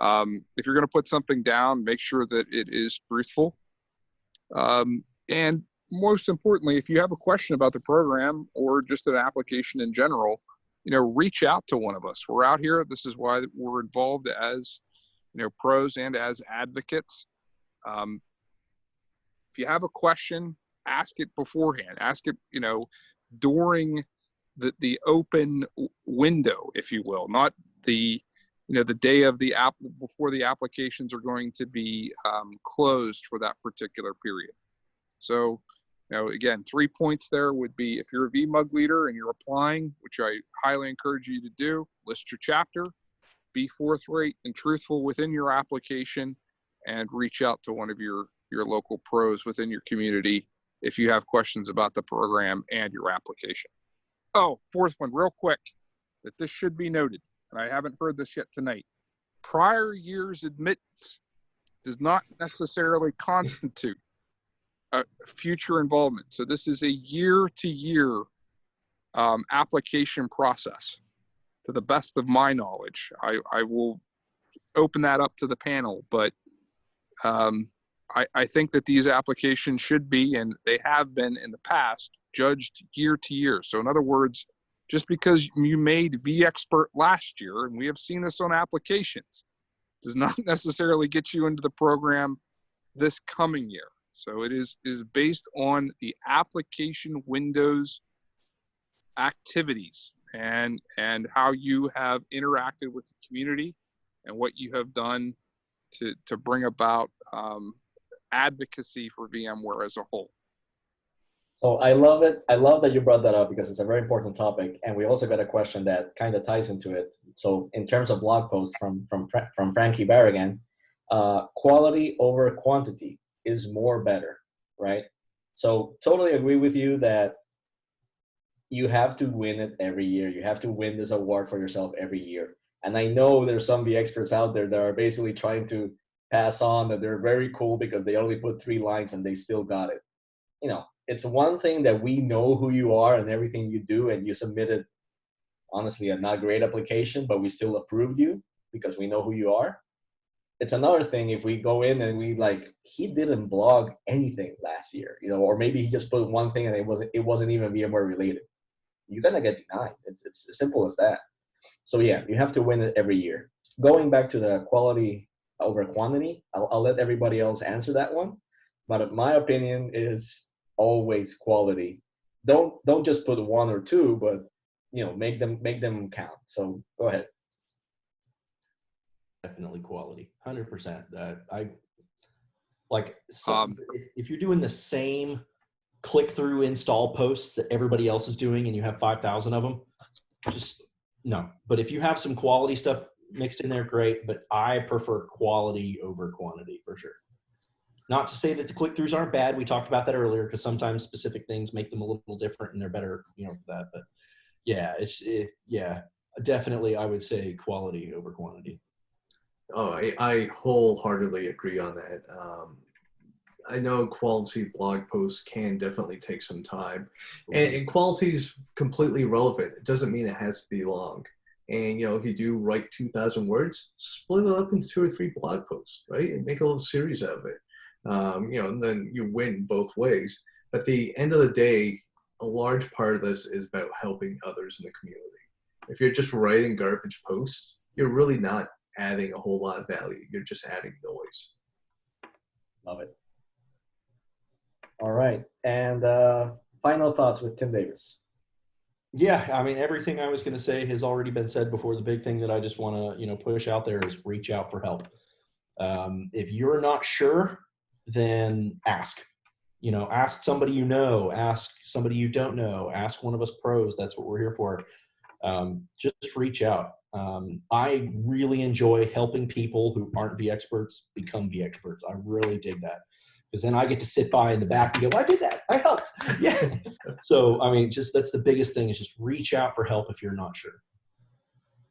If you're going to put something down, make sure that it is truthful. And most importantly, if you have a question about the program or just an application in general, reach out to one of us. We're out here. This is why we're involved as, pros and as advocates. If you have a question, ask it beforehand. Ask it, during the open window, if you will, not the day of the app before the applications are going to be closed for that particular period. So, again, 3 points there would be, if you're a VMUG leader and you're applying, which I highly encourage you to do, list your chapter, be forthright and truthful within your application, and reach out to one of your local pros within your community if you have questions about the program and your application. Oh, fourth one, real quick, that this should be noted, and I haven't heard this yet tonight. Prior year's admittance does not necessarily constitute future involvement. So this is a year-to-year application process, to the best of my knowledge. I will open that up to the panel, but I think that these applications should be, and they have been in the past, judged year to year. So in other words, just because you made vExpert last year, and we have seen this on applications, does not necessarily get you into the program this coming year. So it is based on the application windows activities and how you have interacted with the community and what you have done to bring about advocacy for VMware as a whole. So I love it. I love that you brought that up because it's a very important topic, and we also got a question that kind of ties into it. So in terms of blog post from Frankie Barragan, quality over quantity is more better, right? So totally agree with you that you have to win it every year. You have to win this award for yourself every year. And I know there's some vExperts out there that are basically trying to pass on that they're very cool because they only put 3 lines and they still got it. it's one thing that we know who you are and everything you do, and you submitted honestly a not great application, but we still approved you because we know who you are. It's another thing if we go in and we like, he didn't blog anything last year, you know, or maybe he just put one thing and it wasn't even VMware related. You're gonna get denied. It's as simple as that. So yeah, you have to win it every year. Going back to the quality over quantity, I'll let everybody else answer that one. But my opinion is always quality. Don't just put one or two, but you know, make them count. So go ahead. Definitely quality, 100%. I like if you're doing the same click-through install posts that everybody else is doing, and you have 5,000 of them, just no. But if you have some quality stuff mixed in there, great. But I prefer quality over quantity for sure. Not to say that the click-throughs aren't bad. We talked about that earlier because sometimes specific things make them a little different and they're better, you know, for that. But yeah, yeah, definitely I would say quality over quantity. Oh, I wholeheartedly agree on that. I know quality blog posts can definitely take some time, and quality is completely relevant. It doesn't mean it has to be long. And, you know, if you do write 2,000 words, split it up into 2 or 3 blog posts, right? And make a little series out of it. You know, and then you win both ways. But at the end of the day, a large part of this is about helping others in the community. If you're just writing garbage posts, you're really not adding a whole lot of value. You're just adding noise. Love it. All right. And final thoughts with Tim Davis. Yeah, I mean, everything I was going to say has already been said before. The big thing that I just want to, you know, push out there is reach out for help. If you're not sure, then ask. You know, ask somebody you know, ask somebody you don't know, ask one of us pros. That's what we're here for. Just reach out. I really enjoy helping people who aren't vExperts become vExperts. I really dig that. Because then I get to sit by in the back and go, I did that. I helped. Yeah. So, I mean, just that's the biggest thing is just reach out for help if you're not sure.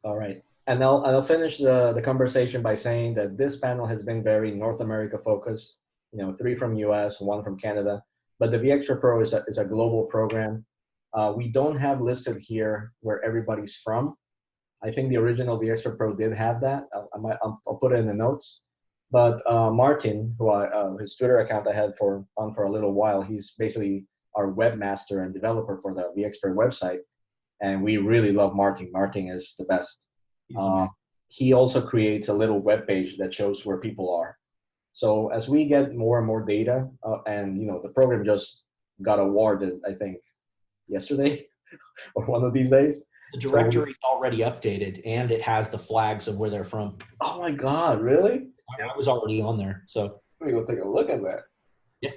All right. And I'll finish the conversation by saying that this panel has been very North America focused, you know, 3 from US, 1 from Canada, but the vExpert Pro is a global program. We don't have listed here where everybody's from. I think the original vExpert Pro did have that. I'll put it in the notes. But Martin, who his Twitter account I had on for a little while, he's basically our webmaster and developer for the vExpert website, and we really love Martin. Martin is the best. He also creates a little web page that shows where people are. So as we get more and more data, and you know, the program just got awarded, I think, yesterday or one of these days. The directory is already updated, and it has the flags of where they're from. Oh my God, really? I was already on there, so. Let me go take a look at that. Yeah.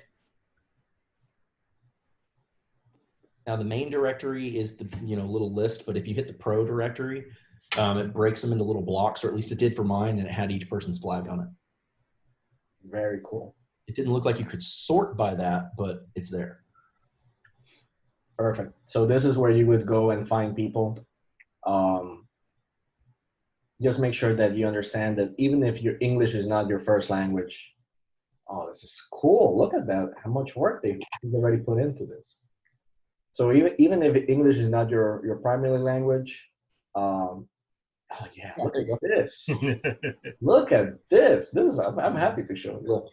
Now the main directory is the little list, but if you hit the pro directory, it breaks them into little blocks, or at least it did for mine, and it had each person's flag on it. Very cool. It didn't look like you could sort by that, but it's there. Perfect. So this is where you would go and find people. Just make sure that you understand that even if your English is not your first language, oh, this is cool. Look at that. How much work they've already put into this. So even if English is not your primary language, oh yeah, look at this. Look at this. I'm happy to show this.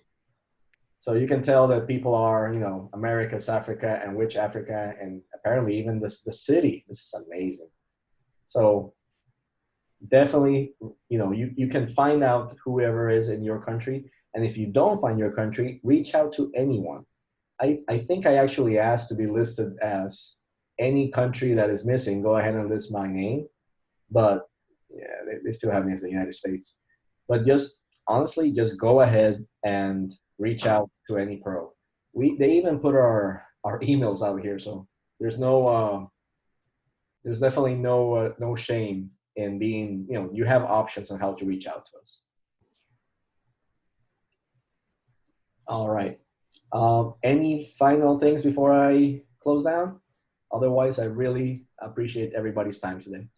So you can tell that people are, you know, America's Africa and which Africa, and apparently even the city. This is amazing. So definitely, you know, you can find out whoever is in your country. And if you don't find your country, reach out to anyone. I think I actually asked to be listed as any country that is missing. Go ahead and list my name. But yeah, they still have me as the United States. But just honestly, just go ahead and reach out to any pro. They even put our emails out here, so there's definitely no shame in being, you know, you have options on how to reach out to us. All right. Any final things before I close down? Otherwise, I really appreciate everybody's time today.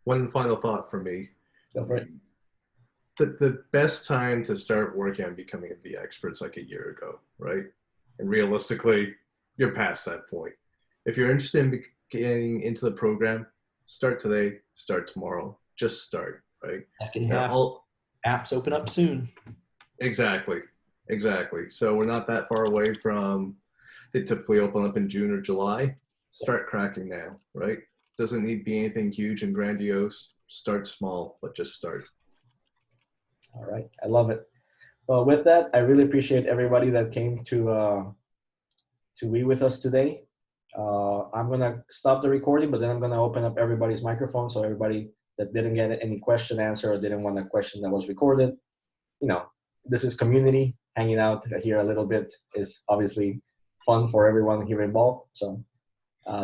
One final thought for me. Go for it. The best time to start working on becoming a vExpert is like a year ago, right? And realistically, you're past that point. If you're interested in getting into the program, start today, start tomorrow. Just start, right? Second half, apps open up soon. Exactly. So we're not that far away from, they typically open up in June or July. Start cracking now, right? Doesn't need to be anything huge and grandiose. Start small, but just start. All right, I love it. Well, with that, I really appreciate everybody that came to be with us today. I'm gonna stop the recording, but then I'm gonna open up everybody's microphone, so everybody that didn't get any question answered or didn't want a question that was recorded, you know, this is community. Hanging out here a little bit is obviously fun for everyone here involved. So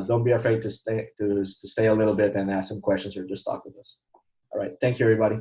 don't be afraid to stay a little bit and ask some questions or just talk with us. All right, thank you, everybody.